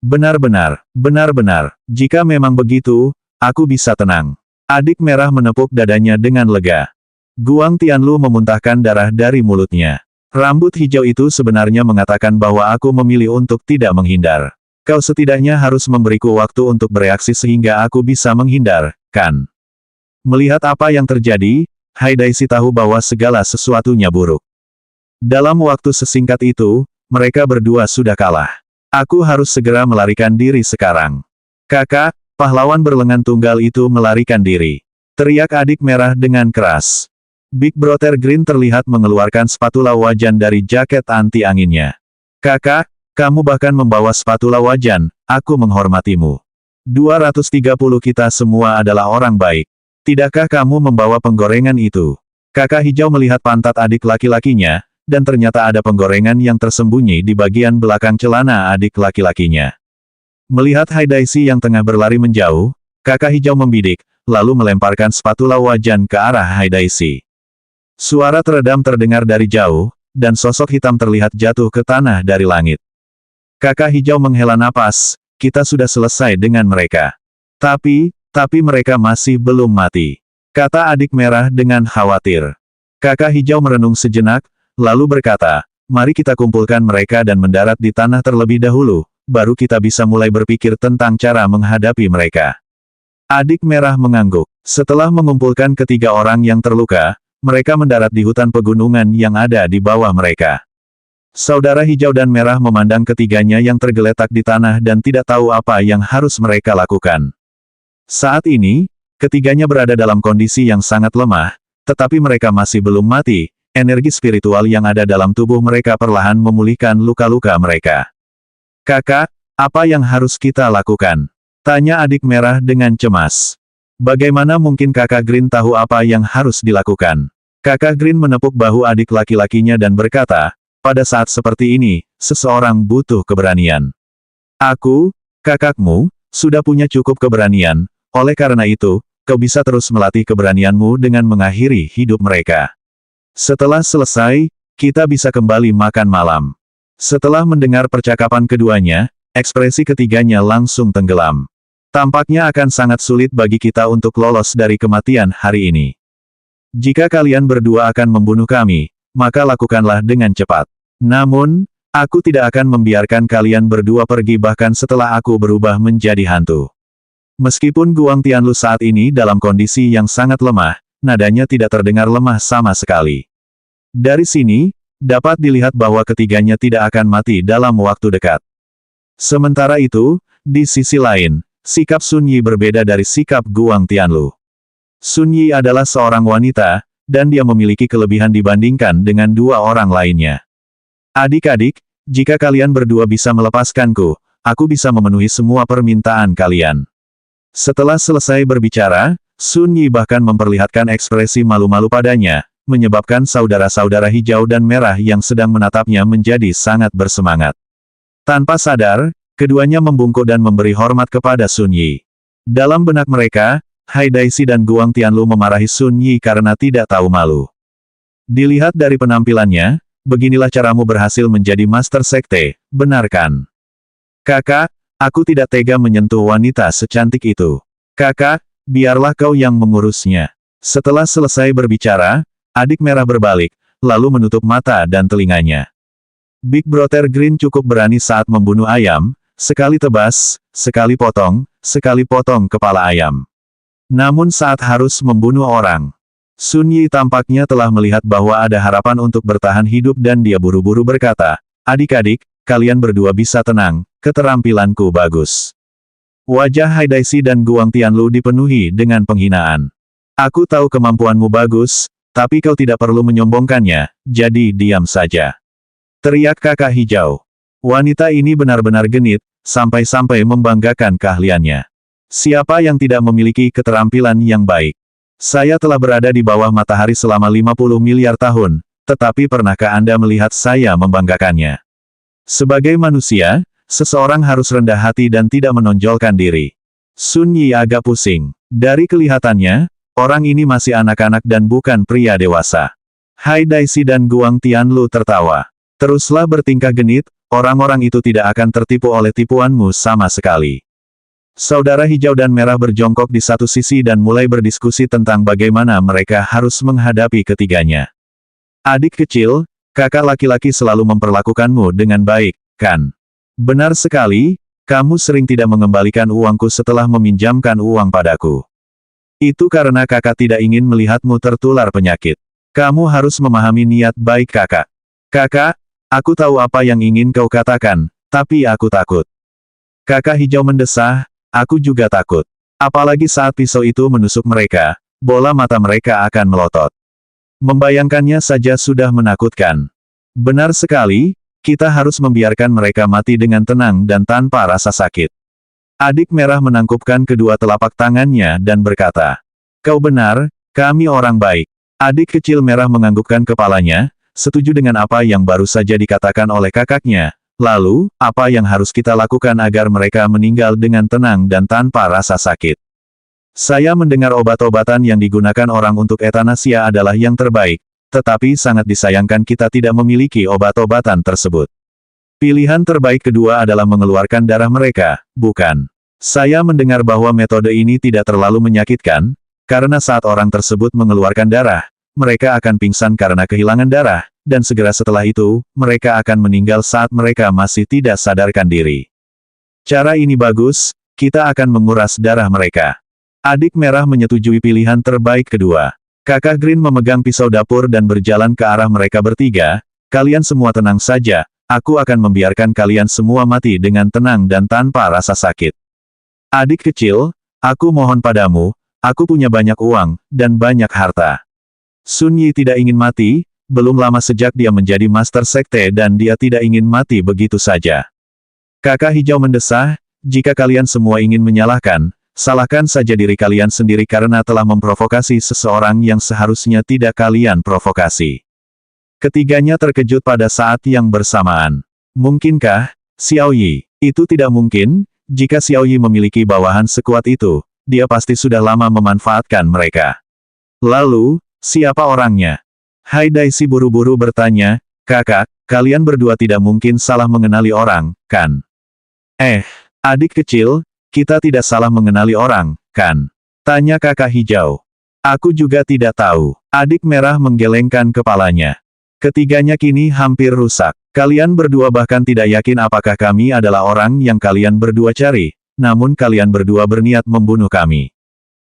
S1: Benar-benar, jika memang begitu, aku bisa tenang. Adik merah menepuk dadanya dengan lega. Guang Tianlu memuntahkan darah dari mulutnya. Rambut hijau itu sebenarnya mengatakan bahwa aku memilih untuk tidak menghindar. Kau setidaknya harus memberiku waktu untuk bereaksi sehingga aku bisa menghindar, kan? Melihat apa yang terjadi, Haidaisi tahu bahwa segala sesuatunya buruk. Dalam waktu sesingkat itu, mereka berdua sudah kalah. Aku harus segera melarikan diri sekarang. Kakak, pahlawan berlengan tunggal itu melarikan diri. Teriak adik merah dengan keras. Big Brother Green terlihat mengeluarkan spatula wajan dari jaket anti-anginnya. Kakak, kamu bahkan membawa spatula wajan, aku menghormatimu. 230 kita semua adalah orang baik. Tidakkah kamu membawa penggorengan itu? Kakak hijau melihat pantat adik laki-lakinya, dan ternyata ada penggorengan yang tersembunyi di bagian belakang celana adik laki-lakinya. Melihat Haidaisi yang tengah berlari menjauh, kakak hijau membidik, lalu melemparkan spatula wajan ke arah Haidaisi. Suara teredam terdengar dari jauh, dan sosok hitam terlihat jatuh ke tanah dari langit. Kakak hijau menghela napas, kita sudah selesai dengan mereka. Tapi mereka masih belum mati. Kata adik merah dengan khawatir. Kakak hijau merenung sejenak, lalu berkata, mari kita kumpulkan mereka dan mendarat di tanah terlebih dahulu, baru kita bisa mulai berpikir tentang cara menghadapi mereka. Adik merah mengangguk. Setelah mengumpulkan ketiga orang yang terluka, mereka mendarat di hutan pegunungan yang ada di bawah mereka. Saudara hijau dan merah memandang ketiganya yang tergeletak di tanah dan tidak tahu apa yang harus mereka lakukan. Saat ini, ketiganya berada dalam kondisi yang sangat lemah, tetapi mereka masih belum mati, energi spiritual yang ada dalam tubuh mereka perlahan memulihkan luka-luka mereka. Kakak, apa yang harus kita lakukan? Tanya adik merah dengan cemas. Bagaimana mungkin kakak Green tahu apa yang harus dilakukan? Kakak Green menepuk bahu adik laki-lakinya dan berkata, pada saat seperti ini, seseorang butuh keberanian. Aku, kakakmu, sudah punya cukup keberanian, oleh karena itu, kau bisa terus melatih keberanianmu dengan mengakhiri hidup mereka. Setelah selesai, kita bisa kembali makan malam. Setelah mendengar percakapan keduanya, ekspresi ketiganya langsung tenggelam. Tampaknya akan sangat sulit bagi kita untuk lolos dari kematian hari ini. Jika kalian berdua akan membunuh kami, maka lakukanlah dengan cepat. Namun, aku tidak akan membiarkan kalian berdua pergi bahkan setelah aku berubah menjadi hantu. Meskipun Guang Tianlu saat ini dalam kondisi yang sangat lemah, nadanya tidak terdengar lemah sama sekali. Dari sini, dapat dilihat bahwa ketiganya tidak akan mati dalam waktu dekat. Sementara itu, di sisi lain, sikap Sun Yi berbeda dari sikap Guang Tianlu. Sun Yi adalah seorang wanita, dan dia memiliki kelebihan dibandingkan dengan dua orang lainnya. Adik-adik, jika kalian berdua bisa melepaskanku, aku bisa memenuhi semua permintaan kalian. Setelah selesai berbicara, Sun Yi bahkan memperlihatkan ekspresi malu-malu padanya, menyebabkan saudara-saudara hijau dan merah yang sedang menatapnya menjadi sangat bersemangat. Tanpa sadar, keduanya membungkuk dan memberi hormat kepada Sun Yi. Dalam benak mereka, Haidaisi dan Guang Tianlu memarahi Sun Yi karena tidak tahu malu. Dilihat dari penampilannya, beginilah caramu berhasil menjadi Master Sekte, benar kan? Kakak, aku tidak tega menyentuh wanita secantik itu. Kakak, biarlah kau yang mengurusnya. Setelah selesai berbicara, adik merah berbalik, lalu menutup mata dan telinganya. Big Brother Green cukup berani saat membunuh ayam, sekali tebas, sekali potong kepala ayam. Namun saat harus membunuh orang, Sun Yi tampaknya telah melihat bahwa ada harapan untuk bertahan hidup dan dia buru-buru berkata, adik-adik, kalian berdua bisa tenang, keterampilanku bagus. Wajah Haidaisi dan Guang Tianlu dipenuhi dengan penghinaan. Aku tahu kemampuanmu bagus, tapi kau tidak perlu menyombongkannya, jadi diam saja. Teriak kakak hijau. Wanita ini benar-benar genit, sampai-sampai membanggakan keahliannya. Siapa yang tidak memiliki keterampilan yang baik? Saya telah berada di bawah matahari selama 50 miliar tahun, tetapi pernahkah Anda melihat saya membanggakannya? Sebagai manusia, seseorang harus rendah hati dan tidak menonjolkan diri. Sun Yi agak pusing. Dari kelihatannya, orang ini masih anak-anak dan bukan pria dewasa. Hai Daisy dan Guang Tianlu tertawa. Teruslah bertingkah genit, orang-orang itu tidak akan tertipu oleh tipuanmu sama sekali. Saudara hijau dan merah berjongkok di satu sisi dan mulai berdiskusi tentang bagaimana mereka harus menghadapi ketiganya. Adik kecil, kakak laki-laki selalu memperlakukanmu dengan baik, kan? Benar sekali, kamu sering tidak mengembalikan uangku setelah meminjamkan uang padaku. Itu karena kakak tidak ingin melihatmu tertular penyakit. Kamu harus memahami niat baik kakak. Kakak, aku tahu apa yang ingin kau katakan, tapi aku takut. Kakak hijau mendesah, aku juga takut. Apalagi saat pisau itu menusuk mereka, bola mata mereka akan melotot. Membayangkannya saja sudah menakutkan. Benar sekali, kita harus membiarkan mereka mati dengan tenang dan tanpa rasa sakit. Adik merah menangkupkan kedua telapak tangannya dan berkata, "Kau benar, kami orang baik." Adik kecil merah menganggukkan kepalanya, setuju dengan apa yang baru saja dikatakan oleh kakaknya. Lalu, apa yang harus kita lakukan agar mereka meninggal dengan tenang dan tanpa rasa sakit? Saya mendengar obat-obatan yang digunakan orang untuk etanasia adalah yang terbaik, tetapi sangat disayangkan kita tidak memiliki obat-obatan tersebut. Pilihan terbaik kedua adalah mengeluarkan darah mereka, bukan? Saya mendengar bahwa metode ini tidak terlalu menyakitkan, karena saat orang tersebut mengeluarkan darah, mereka akan pingsan karena kehilangan darah, dan segera setelah itu, mereka akan meninggal saat mereka masih tidak sadarkan diri. Cara ini bagus, kita akan menguras darah mereka. Adik merah menyetujui pilihan terbaik kedua. Kakak Green memegang pisau dapur dan berjalan ke arah mereka bertiga. Kalian semua tenang saja, aku akan membiarkan kalian semua mati dengan tenang dan tanpa rasa sakit. Adik kecil, aku mohon padamu, aku punya banyak uang, dan banyak harta. Sun Yi tidak ingin mati, belum lama sejak dia menjadi Master Sekte dan dia tidak ingin mati begitu saja. Kakak hijau mendesah, jika kalian semua ingin menyalahkan, salahkan saja diri kalian sendiri karena telah memprovokasi seseorang yang seharusnya tidak kalian provokasi. Ketiganya terkejut pada saat yang bersamaan. Mungkinkah, Xiao Yi? Itu tidak mungkin, jika Xiao Yi memiliki bawahan sekuat itu, dia pasti sudah lama memanfaatkan mereka. Lalu, siapa orangnya? Hai Daisy buru-buru bertanya, kakak, kalian berdua tidak mungkin salah mengenali orang, kan? Adik kecil, kita tidak salah mengenali orang, kan? Tanya kakak hijau. Aku juga tidak tahu. Adik merah menggelengkan kepalanya. Ketiganya kini hampir rusak. Kalian berdua bahkan tidak yakin apakah kami adalah orang yang kalian berdua cari, namun kalian berdua berniat membunuh kami.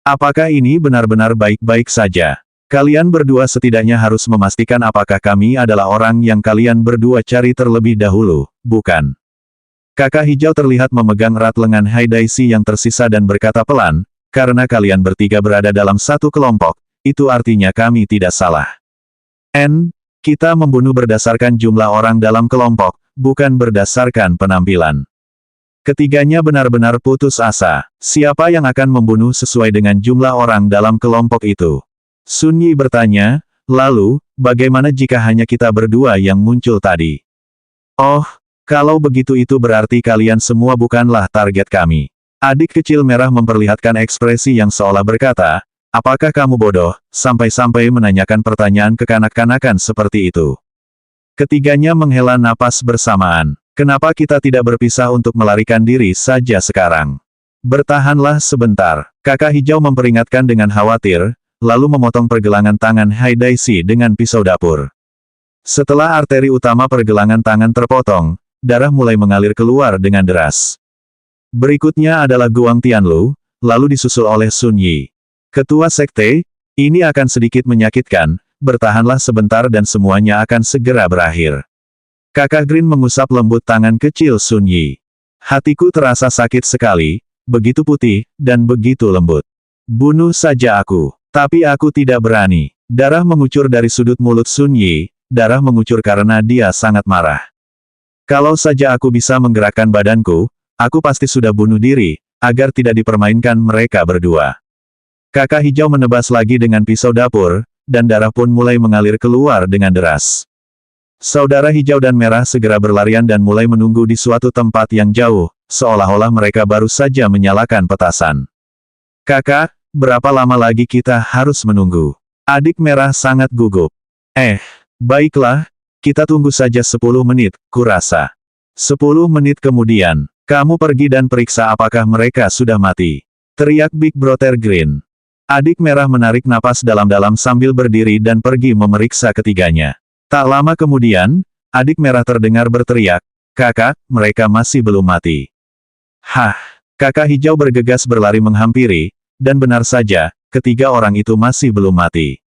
S1: Apakah ini benar-benar baik-baik saja? Kalian berdua setidaknya harus memastikan apakah kami adalah orang yang kalian berdua cari terlebih dahulu, bukan? Kakak hijau terlihat memegang erat lengan Hai Daisy yang tersisa dan berkata pelan, karena kalian bertiga berada dalam satu kelompok, itu artinya kami tidak salah. Kita membunuh berdasarkan jumlah orang dalam kelompok, bukan berdasarkan penampilan. Ketiganya benar-benar putus asa. Siapa yang akan membunuh sesuai dengan jumlah orang dalam kelompok itu? Sun Yi bertanya, lalu, bagaimana jika hanya kita berdua yang muncul tadi? Oh, kalau begitu itu berarti kalian semua bukanlah target kami. Adik kecil merah memperlihatkan ekspresi yang seolah berkata, apakah kamu bodoh, sampai-sampai menanyakan pertanyaan kekanak-kanakan seperti itu? Ketiganya menghela napas bersamaan. Kenapa kita tidak berpisah untuk melarikan diri saja sekarang? Bertahanlah sebentar. Kakak hijau memperingatkan dengan khawatir, lalu memotong pergelangan tangan Hai Daisy dengan pisau dapur. Setelah arteri utama pergelangan tangan terpotong, darah mulai mengalir keluar dengan deras. Berikutnya adalah Guang Tianlu, lalu disusul oleh Sun Yi. Ketua Sekte, ini akan sedikit menyakitkan, bertahanlah sebentar dan semuanya akan segera berakhir. Kakak Green mengusap lembut tangan kecil Sun Yi. Hatiku terasa sakit sekali, begitu putih, dan begitu lembut. Bunuh saja aku. Tapi aku tidak berani. Darah mengucur dari sudut mulut Sun Yi, darah mengucur karena dia sangat marah. Kalau saja aku bisa menggerakkan badanku, aku pasti sudah bunuh diri, agar tidak dipermainkan mereka berdua. Kakak hijau menebas lagi dengan pisau dapur, dan darah pun mulai mengalir keluar dengan deras. Saudara hijau dan merah segera berlarian dan mulai menunggu di suatu tempat yang jauh, seolah-olah mereka baru saja menyalakan petasan. Kakak, berapa lama lagi kita harus menunggu? Adik merah sangat gugup. Baiklah, kita tunggu saja 10 menit, kurasa. 10 menit kemudian, kamu pergi dan periksa apakah mereka sudah mati. Teriak Big Brother Green. Adik merah menarik napas dalam-dalam sambil berdiri dan pergi memeriksa ketiganya. Tak lama kemudian, adik merah terdengar berteriak, "Kakak, mereka masih belum mati." Hah! Kakak hijau bergegas berlari menghampiri, dan benar saja, ketiga orang itu masih belum mati.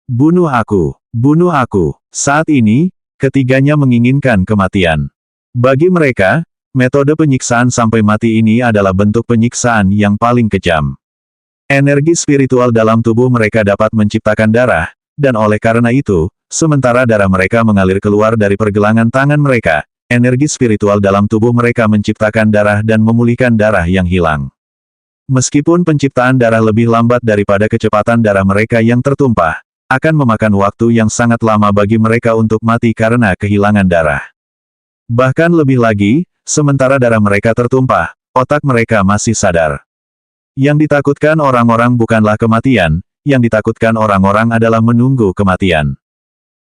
S1: Bunuh aku! Bunuh aku! Saat ini, ketiganya menginginkan kematian. Bagi mereka, metode penyiksaan sampai mati ini adalah bentuk penyiksaan yang paling kejam. Energi spiritual dalam tubuh mereka dapat menciptakan darah, dan oleh karena itu, sementara darah mereka mengalir keluar dari pergelangan tangan mereka, energi spiritual dalam tubuh mereka menciptakan darah dan memulihkan darah yang hilang. Meskipun penciptaan darah lebih lambat daripada kecepatan darah mereka yang tertumpah, akan memakan waktu yang sangat lama bagi mereka untuk mati karena kehilangan darah. Bahkan lebih lagi, sementara darah mereka tertumpah, otak mereka masih sadar. Yang ditakutkan orang-orang bukanlah kematian, yang ditakutkan orang-orang adalah menunggu kematian.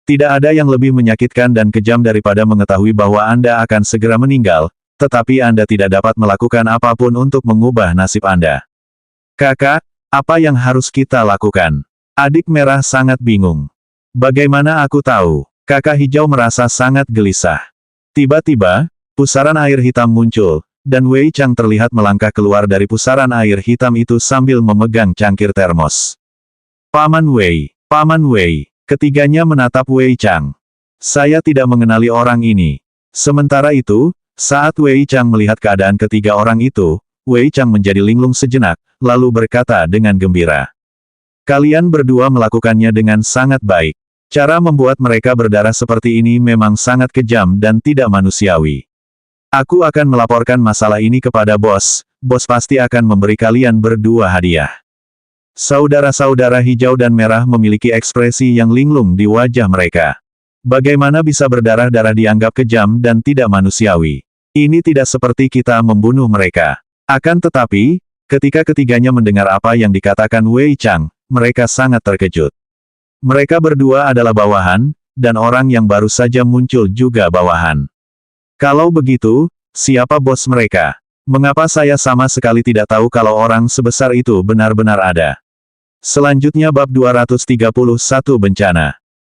S1: Tidak ada yang lebih menyakitkan dan kejam daripada mengetahui bahwa Anda akan segera meninggal, tetapi Anda tidak dapat melakukan apapun untuk mengubah nasib Anda. Kakak, apa yang harus kita lakukan? Adik merah sangat bingung. Bagaimana aku tahu? Kakak hijau merasa sangat gelisah. Tiba-tiba, pusaran air hitam muncul, dan Wei Chang terlihat melangkah keluar dari pusaran air hitam itu sambil memegang cangkir termos. Paman Wei, Paman Wei. Ketiganya menatap Wei Chang. Saya tidak mengenali orang ini. Sementara itu, saat Wei Chang melihat keadaan ketiga orang itu, Wei Chang menjadi linglung sejenak, lalu berkata dengan gembira. Kalian berdua melakukannya dengan sangat baik. Cara membuat mereka berdarah seperti ini memang sangat kejam dan tidak manusiawi. Aku akan melaporkan masalah ini kepada bos pasti akan memberi kalian berdua hadiah. Saudara-saudara hijau dan merah memiliki ekspresi yang linglung di wajah mereka. Bagaimana bisa berdarah-darah dianggap kejam dan tidak manusiawi? Ini tidak seperti kita membunuh mereka. Akan tetapi, ketika ketiganya mendengar apa yang dikatakan Wei Chang, mereka sangat terkejut. Mereka berdua adalah bawahan, dan orang yang baru saja muncul juga bawahan. Kalau begitu, siapa bos mereka? Mengapa saya sama sekali tidak tahu kalau orang sebesar itu benar-benar ada? Selanjutnya bab 231 bencana.